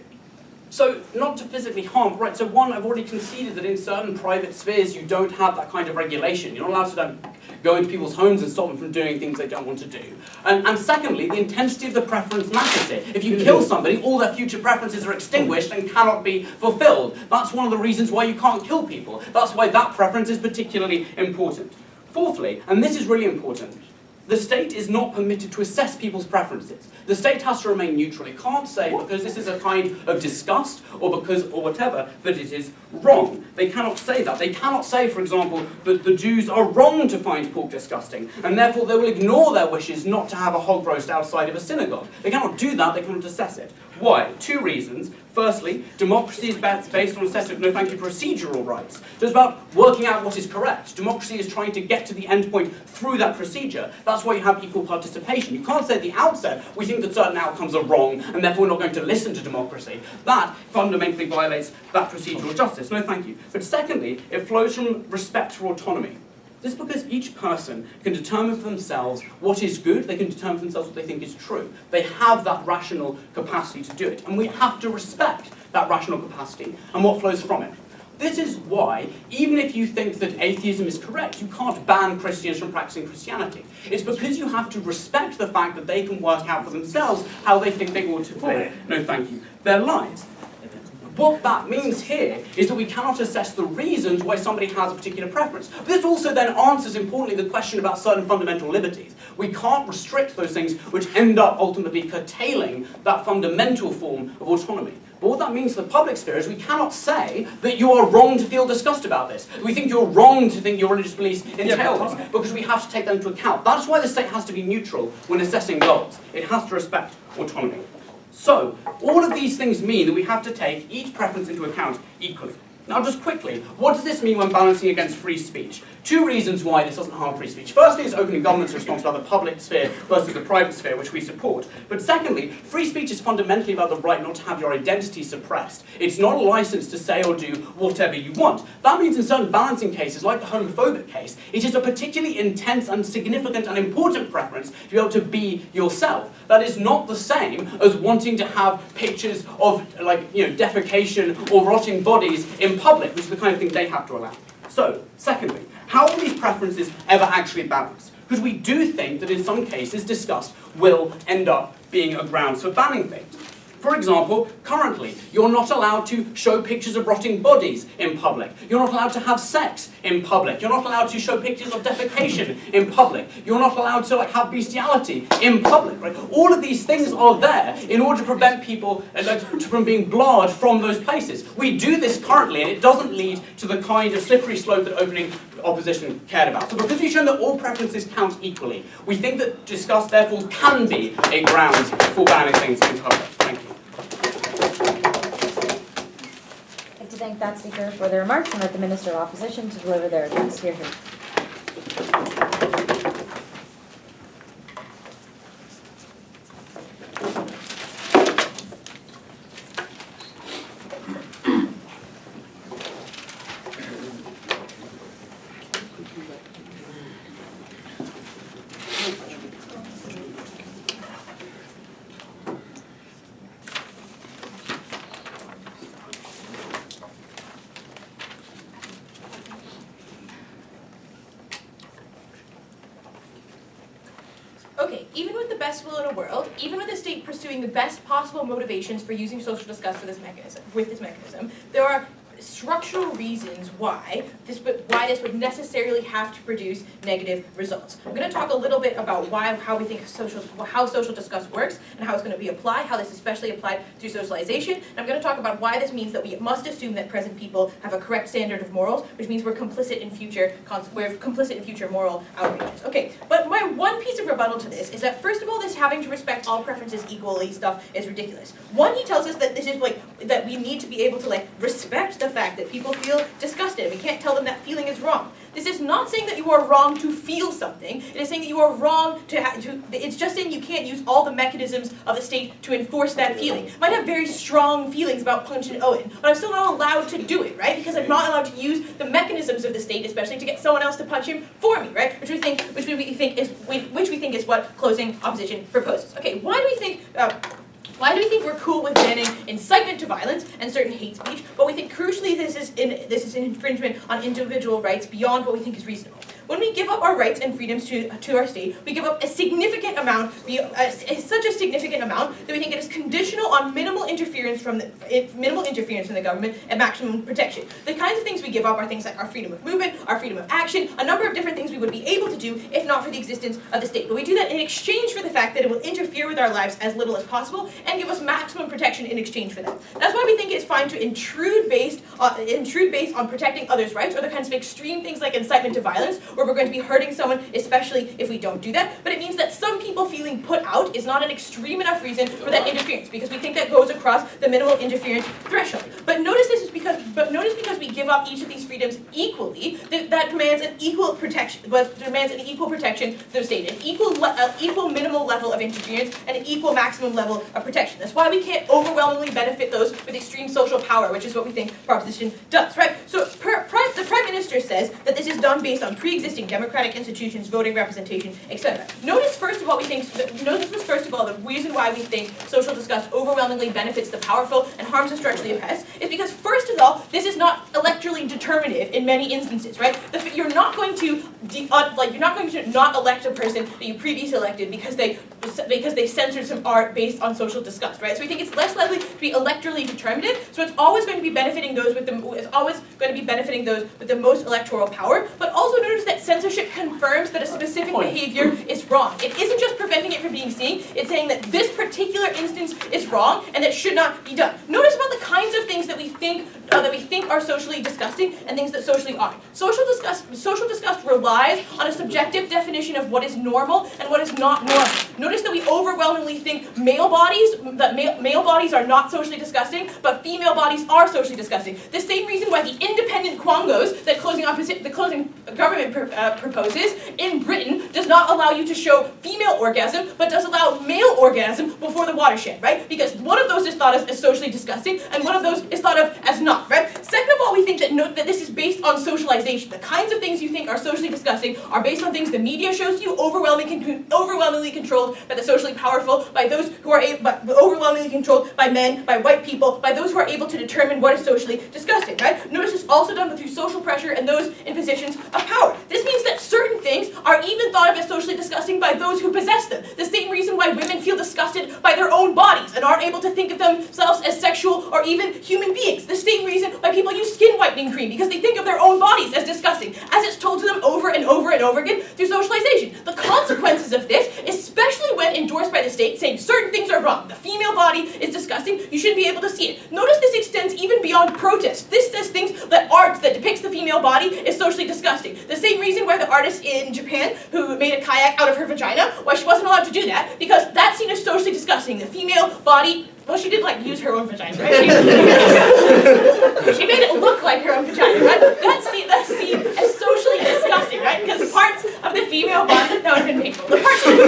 So, not to physically harm, right, so one, I've already conceded that in certain private spheres you don't have that kind of regulation. You're not allowed to go into people's homes and stop them from doing things they don't want to do. And secondly, the intensity of the preference matters here. If you kill somebody, all their future preferences are extinguished and cannot be fulfilled. That's one of the reasons why you can't kill people. That's why that preference is particularly important. Fourthly, and this is really important, the state is not permitted to assess people's preferences. The state has to remain neutral. It can't say because this is a kind of disgust or whatever that it is wrong. They cannot say that. They cannot say, for example, that the Jews are wrong to find pork disgusting and therefore they will ignore their wishes not to have a hog roast outside of a synagogue. They cannot do that. They cannot assess it. Why? Two reasons. Firstly, democracy is based on a set of, no thank you, procedural rights. So it's about working out what is correct. Democracy is trying to get to the end point through that procedure. That's why you have equal participation. You can't say at the outset, we think that certain outcomes are wrong, and therefore we're not going to listen to democracy. That fundamentally violates that procedural justice. No thank you. But secondly, it flows from respect for autonomy. This is because each person can determine for themselves what is good, they can determine for themselves what they think is true. They have that rational capacity to do it, and we have to respect that rational capacity and what flows from it. This is why, even if you think that atheism is correct, you can't ban Christians from practicing Christianity. It's because you have to respect the fact that they can work out for themselves how they think they ought to live. No, thank you. Their lives. What that means here is that we cannot assess the reasons why somebody has a particular preference. But this also then answers, importantly, the question about certain fundamental liberties. We can't restrict those things which end up ultimately curtailing that fundamental form of autonomy. But what that means for the public sphere is we cannot say that you are wrong to feel disgust about this. We think you're wrong to think your religious beliefs entail this, because we have to take that into account. That's why the state has to be neutral when assessing goals. It has to respect autonomy. So, all of these things mean that we have to take each preference into account equally. Now just quickly, what does this mean when balancing against free speech? Two reasons why this doesn't harm free speech. Firstly, it's opening government's response about the public sphere versus the private sphere, which we support. But secondly, free speech is fundamentally about the right not to have your identity suppressed. It's not a license to say or do whatever you want. That means in certain balancing cases, like the homophobic case, it is a particularly intense and significant and important preference to be able to be yourself. That is not the same as wanting to have pictures of, defecation or rotting bodies in public, which is the kind of thing they have to allow. So, secondly, how are these preferences ever actually balanced? Because we do think that in some cases disgust will end up being a grounds for banning things. For example, currently, you're not allowed to show pictures of rotting bodies in public. You're not allowed to have sex in public. You're not allowed to show pictures of defecation in public. You're not allowed to have bestiality in public. Right? All of these things are there in order to prevent people from being barred from those places. We do this currently, and it doesn't lead to the kind of slippery slope that opening opposition cared about. So because we've shown that all preferences count equally, we think that disgust therefore can be a grounds for banning things in public. Thank you. I'd like to thank that speaker for their remarks and invite the Minister of Opposition to deliver their address here. Okay, even with the best will in the world, even with the state pursuing the best possible motivations for using social disgust for this mechanism, there are structural reasons why this would necessarily have to produce negative results. I'm going to talk a little bit about how we think how social disgust works and how it's going to be applied, how this is especially applied through socialization. And I'm going to talk about why this means that we must assume that present people have a correct standard of morals, which means we're complicit in future moral outrages. Okay, but my one piece of rebuttal to this is that first of all, this having to respect all preferences equally stuff is ridiculous. One, he tells us that this is that we need to be able to respect the fact that people feel disgusted. We can't tell them that feeling is wrong. This is not saying that you are wrong to feel something. It is saying that you are wrong it's just saying you can't use all the mechanisms of the state to enforce that feeling. I might have very strong feelings about punching Owen, but I'm still not allowed to do it, right? Because I'm not allowed to use the mechanisms of the state, especially to get someone else to punch him for me, right? Which we think is what closing opposition proposes. Okay, why do we think we're cool with banning incitement to violence and certain hate speech, but we think crucially this is an infringement on individual rights beyond what we think is reasonable? When we give up our rights and freedoms to our state, we give up a significant amount, such a significant amount that we think it is conditional on minimal interference from the government and maximum protection. The kinds of things we give up are things like our freedom of movement, our freedom of action, a number of different things we would be able to do if not for the existence of the state. But we do that in exchange for the fact that it will interfere with our lives as little as possible and give us maximum protection in exchange for that. That's why we think it's fine to intrude based on protecting others' rights, or the kinds of extreme things like incitement to violence, where we're going to be hurting someone, especially if we don't do that. But it means that some people feeling put out is not an extreme enough reason for that interference, because we think that goes across the minimal interference threshold. But notice because we give up each of these freedoms equally, that demands an equal protection. Demands an equal protection to the state, an equal minimal level of interference, and an equal maximum level of protection. That's why we can't overwhelmingly benefit those with extreme social power, which is what we think proposition does, right? So the Prime Minister Webster says that this is done based on pre-existing democratic institutions, voting representation, etc. Notice first of all the reason why we think social disgust overwhelmingly benefits the powerful and harms the structurally oppressed is because first of all, this is not electorally determinative in many instances, right? You're not going to not elect a person that you previously elected because they censored some art based on social disgust, right? So we think it's less likely to be electorally determinative. So it's always going to be benefiting those with the most electoral power. But also notice that censorship confirms that a specific behavior is wrong. It isn't just preventing it from being seen. It's saying that this particular instance is wrong and that should not be done. Notice about the kinds of things that we think are socially disgusting and things that socially aren't. Social disgust relies on a subjective definition of what is normal and what is not normal. Notice that we overwhelmingly think male bodies are not socially disgusting, but female bodies are socially disgusting. The same reason why the independent quongos that the closing government proposes in Britain does not allow you to show female orgasm, but does allow male orgasm before the watershed, right? Because one of those is thought of as socially disgusting, and one of those is thought of as not, right? Second of all, we think that this is based on socialization. The kinds of things you think are socially disgusting are based on things the media shows you, overwhelmingly controlled by the socially powerful, by those who are overwhelmingly controlled by men, by white people, by those who are able to determine what is socially disgusting, right? Notice it's also done through social pressure and those in positions of power. This means that certain things are even thought of as socially disgusting by those who possess them. The same reason why women feel disgusted by their own bodies and aren't able to think of themselves as sexual or even human beings. The same reason why people use skin whitening cream, because they think of their own bodies as disgusting, as it's told to them over and over and over again through socialization. The consequences of this, especially when endorsed by the state, saying certain things are wrong. The female body is disgusting, you shouldn't be able to see it. Notice this extends even beyond protest. This says things that art that depicts the female body is socially disgusting. The same reason why the artist in Japan who made a kayak out of her vagina, why she wasn't allowed to do that, because that's seen as socially disgusting. The female body, well, she didn't use her own vagina, right? She made it look like her own vagina, right? That's seen as socially disgusting, right? Because parts of the female body, that would have been painful. The parts of the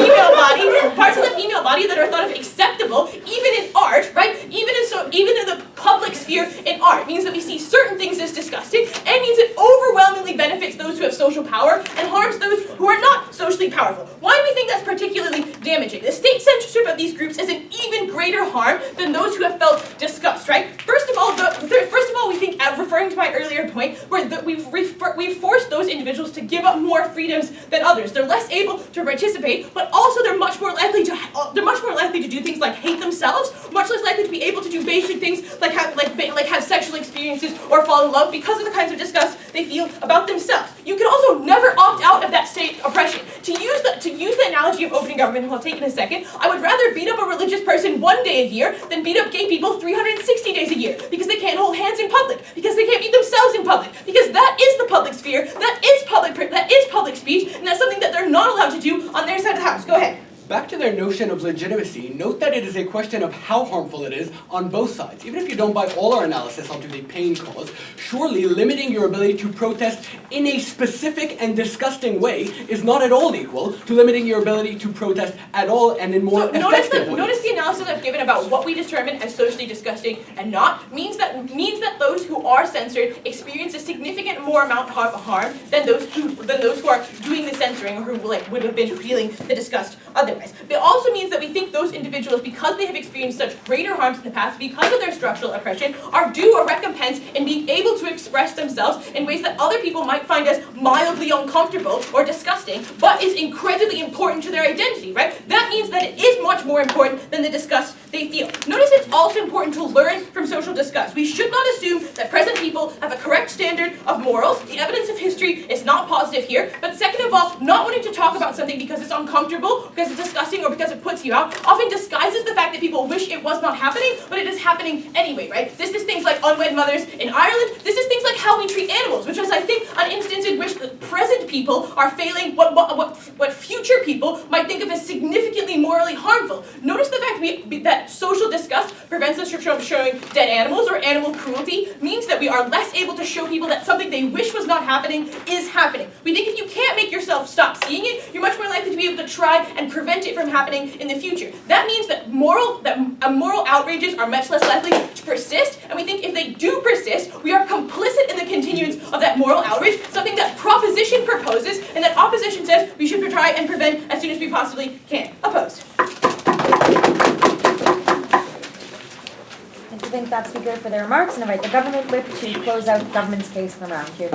female body that are thought of acceptable, even in art, right? Even in the public sphere in art, means that we see certain things as disgusting, and means it overwhelmingly benefits those who have social power and harms those who are not socially powerful. Why do we think that's particularly damaging? The state censorship of these groups is an even greater harm than those who have felt disgust, right? First of all, we think, referring to my earlier point, where we've forced those individuals to give up more freedoms than others. They're less able to participate, but also they're much more likely to do things like hate themselves, much less likely to be able to do basic things like have sexual experiences or fall in love because of the kinds of disgust they feel about themselves. You can also never opt out of that state oppression. To use the analogy of opening government, I'll take in a second, I would rather beat up a religious person one day a year than beat up gay people 360 days a year, because they can't hold hands in public, because they can't beat themselves in public, because that is the public sphere, that is public speech, and that's something that they're not allowed to do on their side of the house. Go ahead. Back to their notion of legitimacy, note that it is a question of how harmful it is on both sides. Even if you don't buy all our analysis onto the pain cause, surely limiting your ability to protest in a specific and disgusting way is not at all equal to limiting your ability to protest at all and in more effective ways. Notice the analysis I've given about what we determine as socially disgusting and not means that those who are censored experience a significant more amount of harm than those who are doing the censoring or who would have been feeling the disgust otherwise. It also means that we think those individuals, because they have experienced such greater harms in the past, because of their structural oppression, are due a recompense in being able to express themselves in ways that other people might find as mildly uncomfortable or disgusting, but is incredibly important to their identity, right? That means that it is much more important than the disgust they feel. Notice it's also important to learn from social disgust. We should not assume that present people have a correct standard of morals. The evidence of history is not positive here, but second of all, not wanting to talk about something because it's uncomfortable, because it's disgusting, or because it puts you out, often disguises the fact that people wish it was not happening, but it is happening anyway, right? This is things like unwed mothers in Ireland. This is things like how we treat animals, which is, I think, an instance in which the present people are failing what future people might think of as significantly morally harmful. Notice the fact that social disgust prevents us from showing dead animals, or animal cruelty means that we are less able to show people that something they wish was not happening is happening. We think if you can't make yourself stop seeing it, you're much more likely to be able to try and prevent it from happening in the future. That means that moral outrages are much less likely to persist, and we think if they do persist, we are complicit in the continued continuance of that moral outrage, something that proposition proposes and that opposition says we should try and prevent as soon as we possibly can. Opposed. I'd like to thank that speaker for their remarks and invite the government whip to close out government's case in the round here.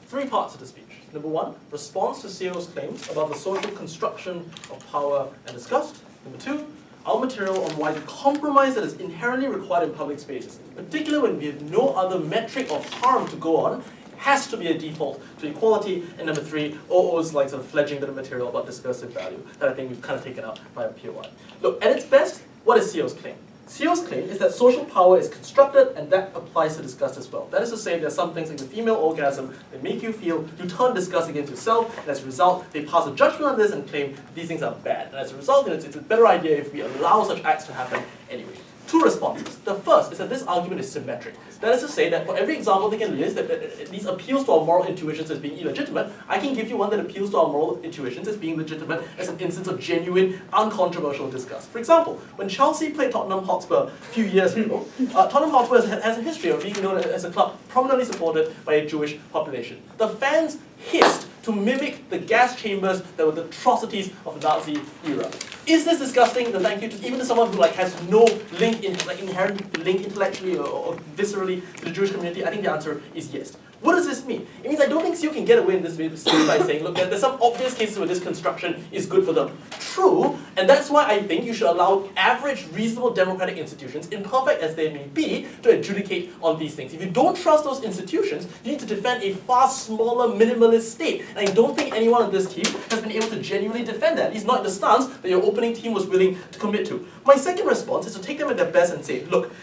Three parts of the speech. Number one, response to CEO's claims about the social construction of power and disgust. Number two, our material on why the compromise that is inherently required in public spaces, particularly when we have no other metric of harm to go on, has to be a default to equality. And number three, OO's like sort of fledging bit of material about discursive value that I think we've kind of taken out by a POI. Look, at its best, what is CEO's claim? CEO's claim is that social power is constructed and that applies to disgust as well. That is to say, there are some things like the female orgasm that make you feel you turn disgust against yourself, and as a result, they pass a judgment on this and claim these things are bad. And as a result, it's a better idea if we allow such acts to happen anyway. Two responses. The first is that this argument is symmetric. That is to say that for every example they can list that these appeals to our moral intuitions as being illegitimate, I can give you one that appeals to our moral intuitions as being legitimate as an instance of genuine, uncontroversial disgust. For example, when Chelsea played Tottenham Hotspur a few years ago, Tottenham Hotspur has a history of being known as a club prominently supported by a Jewish population. The fans hissed to mimic the gas chambers that were the atrocities of the Nazi era. Is this disgusting? No, thank you. Even to someone who has no link, inherent link intellectually or viscerally to the Jewish community, I think the answer is yes. What does this mean? It means I don't think CEO can get away in this way by saying, look, there's some obvious cases where this construction is good for them. True, and that's why I think you should allow average, reasonable democratic institutions, imperfect as they may be, to adjudicate on these things. If you don't trust those institutions, you need to defend a far smaller, minimalist state. And I don't think anyone on this team has been able to genuinely defend that. At least not in the stance that your opening team was willing to commit to. My second response is to take them at their best and say, look,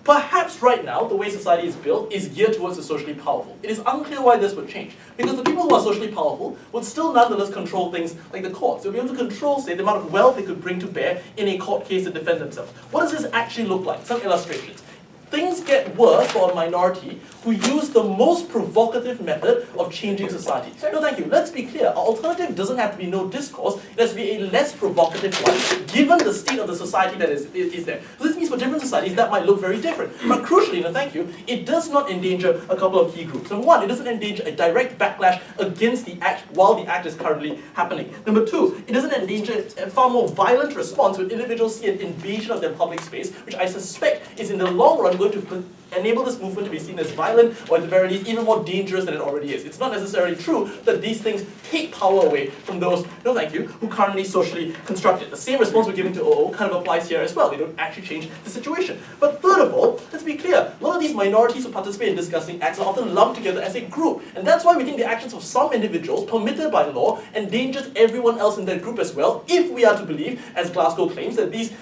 perhaps right now, the way society is built is geared towards the socially powerful. It is unclear why this would change. Because the people who are socially powerful would still nonetheless control things like the courts. They'll be able to control, say, the amount of wealth they could bring to bear in a court case to defend themselves. What does this actually look like? Some illustrations. Things get worse for a minority who use the most provocative method of changing society. No, thank you. Let's be clear. Our alternative doesn't have to be no discourse. It has to be a less provocative one, given the state of the society that is there. So this means for different societies, that might look very different. But crucially, no, thank you, it does not endanger a couple of key groups. Number one, it doesn't endanger a direct backlash against the act while the act is currently happening. Number two, it doesn't endanger a far more violent response when individuals see an invasion of their public space, which I suspect is in the long run going to enable this movement to be seen as violent, or at the very least even more dangerous than it already is. It's not necessarily true that these things take power away from those, no thank you, who currently socially construct it. The same response we're giving to OO kind of applies here as well. They don't actually change the situation. But third of all, let's be clear, a lot of these minorities who participate in disgusting acts are often lumped together as a group. And that's why we think the actions of some individuals, permitted by law, endangers everyone else in that group as well, if we are to believe, as Glasgow claims, that these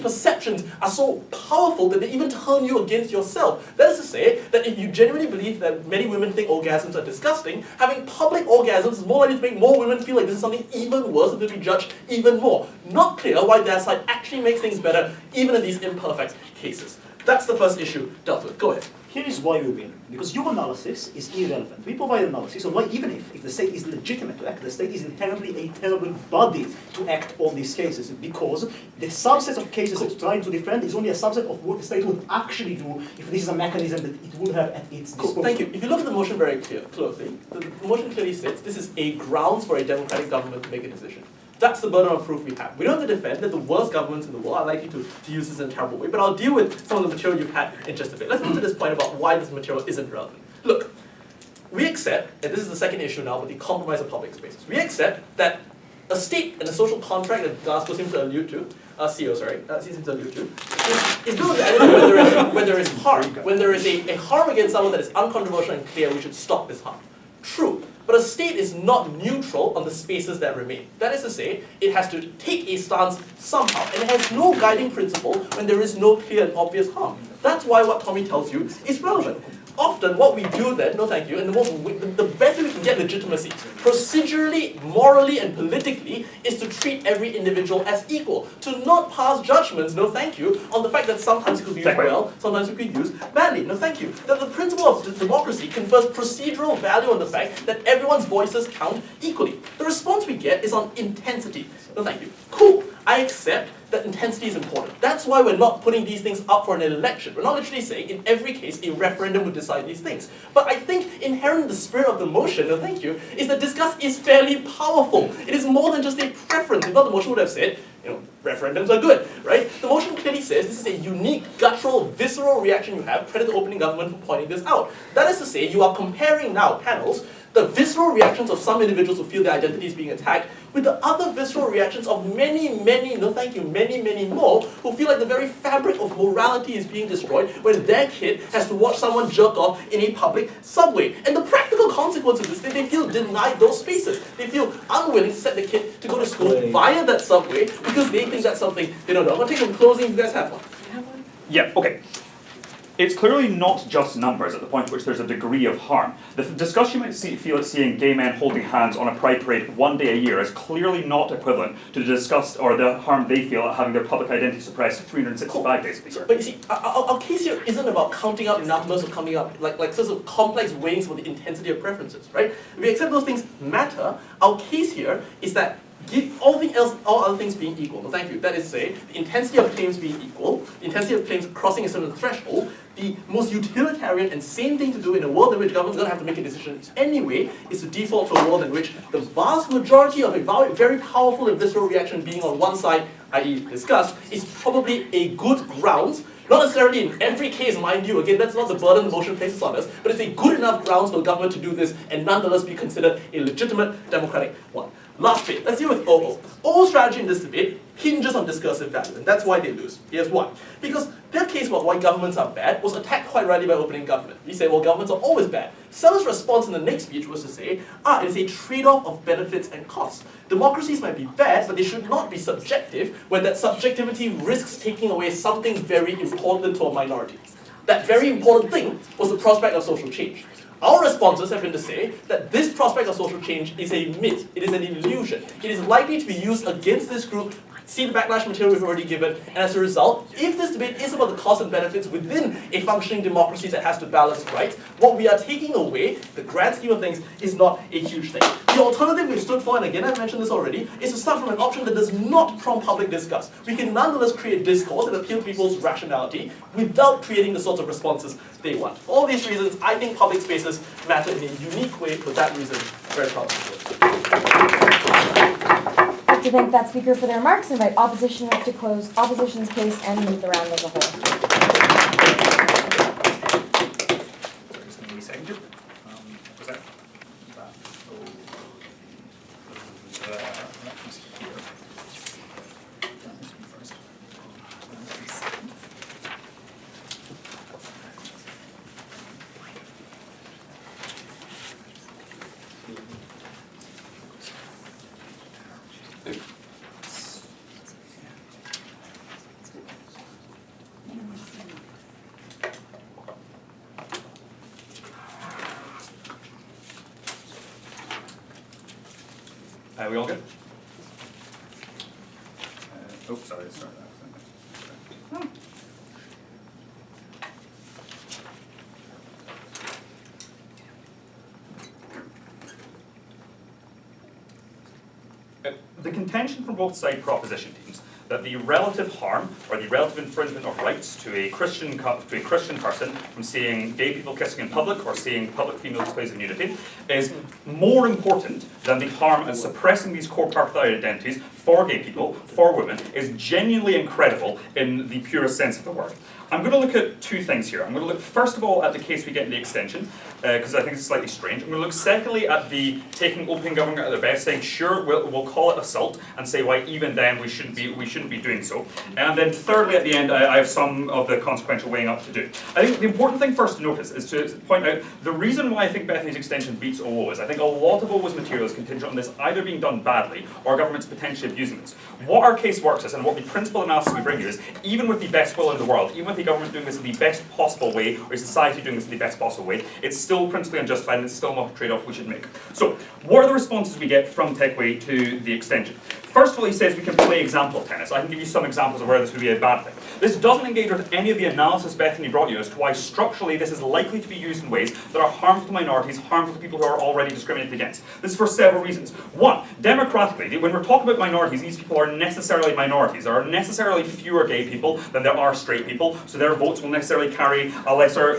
perceptions are so powerful that they even turn you against yourself. That is to say, that if you genuinely believe that many women think orgasms are disgusting, having public orgasms is more likely to make more women feel like this is something even worse and to be judged even more. Not clear why their side actually makes things better, even in these imperfect cases. That's the first issue dealt with. Go ahead. Here is why we win. Because your analysis is irrelevant. We provide analysis on why even if the state is legitimate to act, the state is inherently a terrible body to act on these cases. Because the subset of cases it's trying to defend is only a subset of what the state would actually do if this is a mechanism that it would have at its disposal. Thank you. If you look at the motion very closely, the motion clearly states this is a grounds for a democratic government to make a decision. That's the burden of proof we have. We don't have to defend that the worst governments in the world are likely to use this in a terrible way, but I'll deal with some of the material you've had in just a bit. Let's move to this point about why this material isn't relevant. Look, we accept, and this is the second issue now with the compromise of public spaces, we accept that a state and a social contract that Glasgow seems to allude to, seems to allude to, is built on the idea when there is harm. When there is a harm against someone that is uncontroversial and clear, we should stop this harm. True. But a state is not neutral on the spaces that remain. That is to say, it has to take a stance somehow, and it has no guiding principle when there is no clear and obvious harm. That's why what Tommy tells you is relevant. often what we do then, no thank you, and the best way we can get legitimacy, procedurally, morally, and politically, is to treat every individual as equal. To not pass judgments, no thank you, on the fact that sometimes it could be used well, sometimes it could be used badly, no thank you. That the principle of democracy confers procedural value on the fact that everyone's voices count equally. The response we get is on intensity. No thank you. Cool. I accept that intensity is important. That's why we're not putting these things up for an election. We're not literally saying in every case a referendum would decide these things. But I think inherent in the spirit of the motion, no thank you, is that disgust is fairly powerful. It is more than just a preference. If not, the motion would have said, referendums are good, right? The motion clearly says this is a unique, guttural, visceral reaction you have. Credit the opening government for pointing this out. That is to say, you are comparing now, panels, the visceral reactions of some individuals who feel their identity is being attacked with the other visceral reactions of many, no thank you, many more who feel like the very fabric of morality is being destroyed when their kid has to watch someone jerk off in a public subway. And the practical consequence of this is they feel denied those spaces. They feel unwilling to set the kid to go to school via that subway because they think that's something they don't know. I'm going to take some closing if you guys have one. Yeah, okay. It's clearly not just numbers at the point at which there's a degree of harm. The disgust you might feel at seeing gay men holding hands on a pride parade one day a year is clearly not equivalent to the disgust or the harm they feel at having their public identity suppressed 365 days a year. But you see, our case here isn't about counting up numbers or coming up like sorts of complex weighings for the intensity of preferences, right? If we accept those things matter, our case here is that all other things being equal, no thank you, that is to say, the intensity of claims being equal, the intensity of claims crossing a certain threshold, the most utilitarian and sane thing to do in a world in which government's going to have to make a decision anyway is to default to a world in which the vast majority of a very powerful and visceral reaction being on one side, i.e. disgust, is probably a good grounds. Not necessarily in every case, mind you, again, that's not the burden the motion places on us, but it's a good enough grounds for the government to do this and nonetheless be considered a legitimate democratic one. Last bit, let's deal with OO. OO's strategy in this debate hinges on discursive value, and that's why they lose. Here's why. Because their case about why governments are bad was attacked quite rightly by opening government. We say, well, governments are always bad. Sellers' response in the next speech was to say, it is a trade-off of benefits and costs. Democracies might be bad, but they should not be subjective when that subjectivity risks taking away something very important to a minority. That very important thing was the prospect of social change. Our responses have been to say that this prospect of social change is a myth, it is an illusion. It is likely to be used against this group. See the backlash material we've already given, and as a result, if this debate is about the costs and benefits within a functioning democracy that has to balance rights, what we are taking away, the grand scheme of things, is not a huge thing. The alternative we've stood for, and again I've mentioned this already, is to start from an option that does not prompt public disgust. We can nonetheless create discourse and appeal to people's rationality without creating the sorts of responses they want. For all these reasons, I think public spaces matter in a unique way. For that reason, very proud of I'd like to thank that speaker for their remarks and invite opposition to close opposition's case and move the round as a whole. Are we all good? Sorry. The contention from both side proposition teams that the relative harm or the relative infringement of rights to a Christian person from seeing gay people kissing in public or seeing public female displays of nudity is more important than the harm in suppressing these core participative identities for gay people, for women, is genuinely incredible in the purest sense of the word. I'm going to look at two things here. I'm going to look first of all at the case we get in the extension, because I think it's slightly strange. I'm going to look secondly at the taking opening government at their best, saying sure we'll call it assault, and say why even then we shouldn't be doing so. And then thirdly at the end I have some of the consequential weighing up to do. I think the important thing first to notice is to point out the reason why I think Bethany's extension beats OO is I think a lot of OO's material is is contingent on this either being done badly or governments potentially abusing this. What our case works is, and what the principal analysis we bring you is, even with the best will in the world, even with the government doing this in the best possible way, or society doing this in the best possible way, it's still principally unjustified and it's still not a trade-off we should make. So, what are the responses we get from Techway to the extension? First of all, he says we can play example tennis. I can give you some examples of where this would be a bad thing. This doesn't engage with any of the analysis Bethany brought you as to why structurally this is likely to be used in ways that are harmful to minorities, harmful to people who are already discriminated against. This is for several reasons. One, democratically, when we're talking about minorities, these people are necessarily minorities. There are necessarily fewer gay people than there are straight people, so their votes will necessarily carry a lesser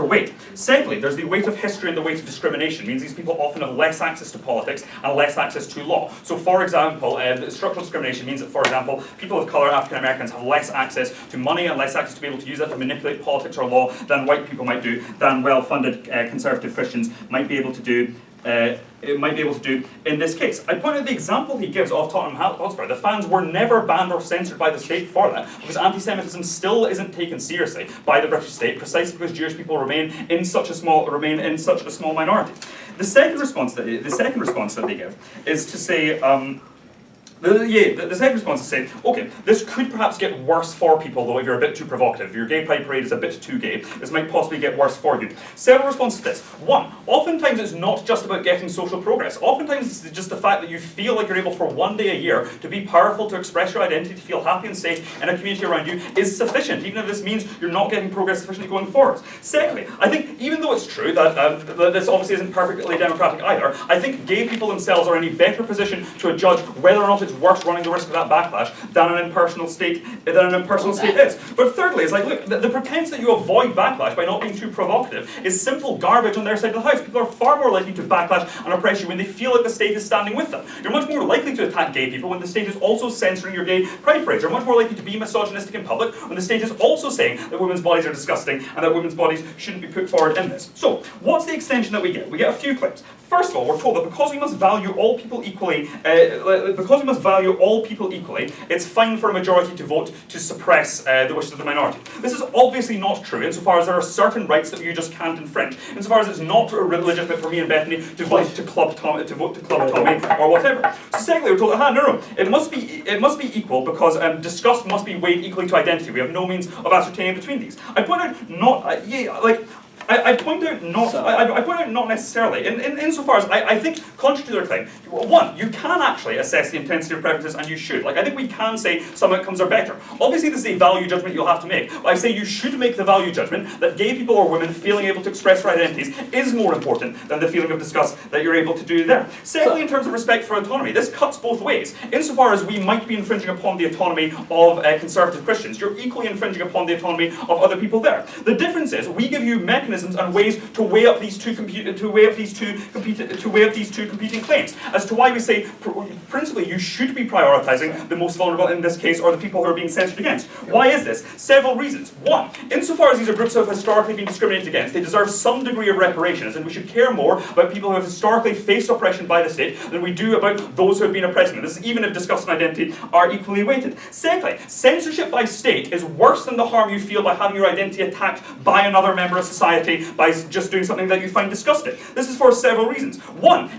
weight. Secondly, there's the weight of history and the weight of discrimination. It means these people often have less access to politics and less access to law. So for example, structural discrimination means that, for example, people of colour, African Americans, have less access to money and less access to be able to use that to manipulate politics or law than white people might do, than well-funded conservative Christians might be able to do. In this case. I point out the example he gives of Tottenham Hotspur. The fans were never banned or censored by the state for that, because anti-Semitism still isn't taken seriously by the British state, precisely because Jewish people remain in such a small minority. The second response that they give is to say. The second response is saying, okay, this could perhaps get worse for people, though, if you're a bit too provocative. If your gay pride parade is a bit too gay, this might possibly get worse for you. Several responses to this. One, oftentimes it's not just about getting social progress. Oftentimes it's just the fact that you feel like you're able for one day a year to be powerful, to express your identity, to feel happy and safe in a community around you is sufficient, even if this means you're not getting progress sufficiently going forward. Secondly, I think even though it's true that this obviously isn't perfectly democratic either, I think gay people themselves are in a better position to judge whether or not it's worth running the risk of that backlash than an impersonal state is. But thirdly, it's like, look, the pretense that you avoid backlash by not being too provocative is simple garbage on their side of the house. People are far more likely to backlash and oppress you when they feel like the state is standing with them. You're much more likely to attack gay people when the state is also censoring your gay pride parades. You're much more likely to be misogynistic in public when the state is also saying that women's bodies are disgusting and that women's bodies shouldn't be put forward in this. So, what's the extension that we get? We get a few claims. First of all, we're told that because we must value all people equally, it's fine for a majority to vote to suppress the wishes of the minority. This is obviously not true insofar as there are certain rights that you just can't infringe. Insofar as it's not legitimate for me and Bethany to vote to Club Tommy or whatever. So secondly, we're told, no, it must be equal because disgust must be weighed equally to identity. We have no means of ascertaining between these. I point out I point out not necessarily. Insofar as I think, contrary to their claim, one, you can actually assess the intensity of preferences, and you should. I think we can say some outcomes are better. Obviously, this is a value judgment you'll have to make. But I say you should make the value judgment that gay people or women feeling able to express their identities is more important than the feeling of disgust that you're able to do there. Secondly, in terms of respect for autonomy, this cuts both ways. Insofar as we might be infringing upon the autonomy of conservative Christians, you're equally infringing upon the autonomy of other people there. The difference is we give you mechanisms and ways to weigh up these two competing claims. As to why we say principally you should be prioritizing the most vulnerable in this case, or the people who are being censored against. Why is this? Several reasons. One, insofar as these are groups who have historically been discriminated against, they deserve some degree of reparations, and we should care more about people who have historically faced oppression by the state than we do about those who have been oppressing them. This is even if disgust and identity are equally weighted. Secondly, censorship by state is worse than the harm you feel by having your identity attacked by another member of society by just doing something that you find disgusting. This is for several reasons. One,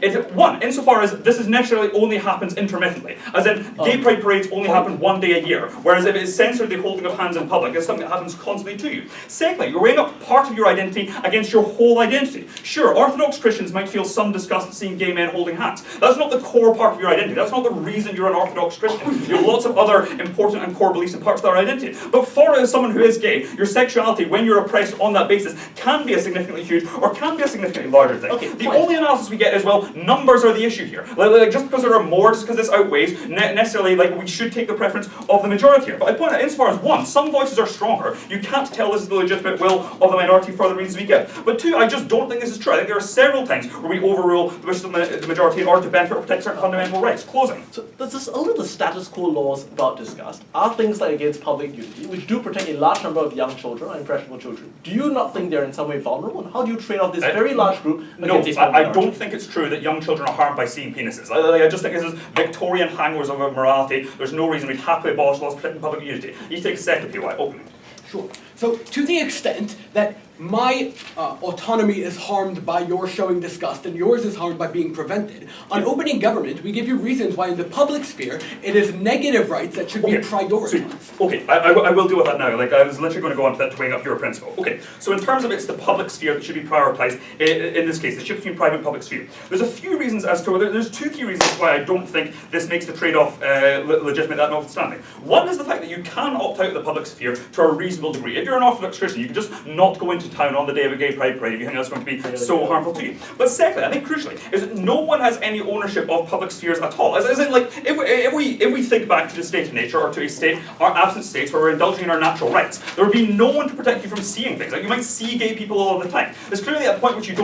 insofar as this is necessarily only happens intermittently, as in gay pride parades only happen one day a year, whereas if it is censored the holding of hands in public, it's something that happens constantly to you. Secondly, you're weighing up part of your identity against your whole identity. Sure, Orthodox Christians might feel some disgust at seeing gay men holding hands. That's not the core part of your identity. That's not the reason you're an Orthodox Christian. You have lots of other important and core beliefs and parts of their identity. But for someone who is gay, your sexuality, when you're oppressed on that basis, can be a significantly huge or can be a significantly larger thing. Okay, the only analysis we get is, well, numbers are the issue here. Just because there are more, just because this outweighs, necessarily, we should take the preference of the majority here. But I point out, insofar as one, some voices are stronger. You can't tell this is the legitimate will of the minority for the reasons we give. But two, I just don't think this is true. I think there are several times where we overrule the wishes of the majority in order to benefit or protect certain fundamental rights. Closing. So there's just under the status quo laws about disgust are things like against public unity, which do protect a large number of young children and impressionable children. Do you not think they're in some way vulnerable? And how do you trade off this very large group against a small minority? I don't think it's true that young children are harmed by seeing penises. I just think this is Victorian hangovers of morality. There's no reason we'd happily abolish laws protecting public unity. You take a second, PY, openly. Sure. So to the extent that my autonomy is harmed by your showing disgust and yours is harmed by being prevented, on opening government we give you reasons why in the public sphere it is negative rights that should be prioritized. Okay, I will deal with that now. Like, I was literally going to go on to that to weighing up your principle. Okay, so in terms of it's the public sphere that should be prioritized, in this case, the shift between private and public sphere. There's a few reasons as to, there's two key reasons why I don't think this makes the trade-off legitimate, that notwithstanding. One is the fact that you can opt out of the public sphere to a reasonable degree. If you're an Orthodox Christian, you can just not go into town on the day of a gay pride parade if you think that's going to be so harmful to you. But secondly, I think crucially, is that no one has any ownership of public spheres at all. As in, like, if we think back to the state of nature, or to a state, or absent states where we're indulging in our natural rights, there would be no one to protect you from seeing things. Like, you might see gay people all the time. There's clearly a point which no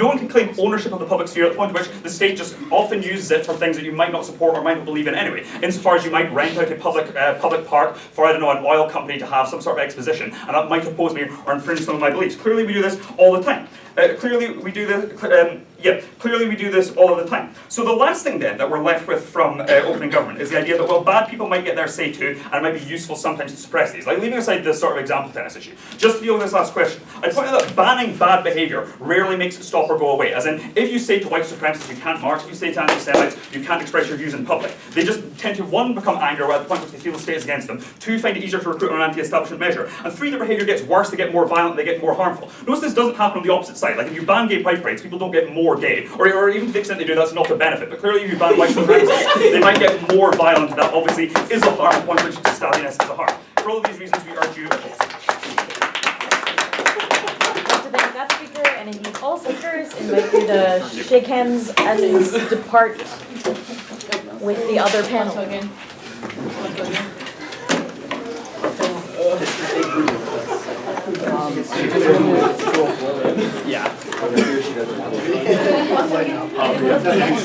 one can claim ownership of the public sphere at the point at which the state just often uses it for things that you might not support or might not believe in anyway. Insofar as you might rent out a public park for, I don't know, an oil company to have some sort of exposition, and that might oppose me or infringe some of my beliefs. Clearly we do this all the time. Clearly we do this all the time. So the last thing then that we're left with from opening government is the idea that, well, bad people might get their say too, and it might be useful sometimes to suppress these. Like, leaving aside this sort of example tennis issue, just to deal with this last question, I point out that banning bad behaviour rarely makes it stop or go away. As in, if you say to white supremacists you can't march, if you say to anti-Semites you can't express your views in public, they just tend to, one, become angry at the point at which they feel the state is against them, two, find it easier to recruit on an anti-establishment measure, and three, their behaviour gets worse, they get more violent, they get more harmful. Notice this doesn't happen on the opposite side. Like, if you ban gay pride parades, people don't get more gay, or even to the extent they do, that's not a benefit. But clearly if you ban white supremacists, they might get more violent, and that obviously is a harm, point which Stalinism is a harm. For all of these reasons, we urge you opposed. I'd like to thank that speaker and indeed all speakers. Invite you to shake hands and depart with the other panel. Yeah.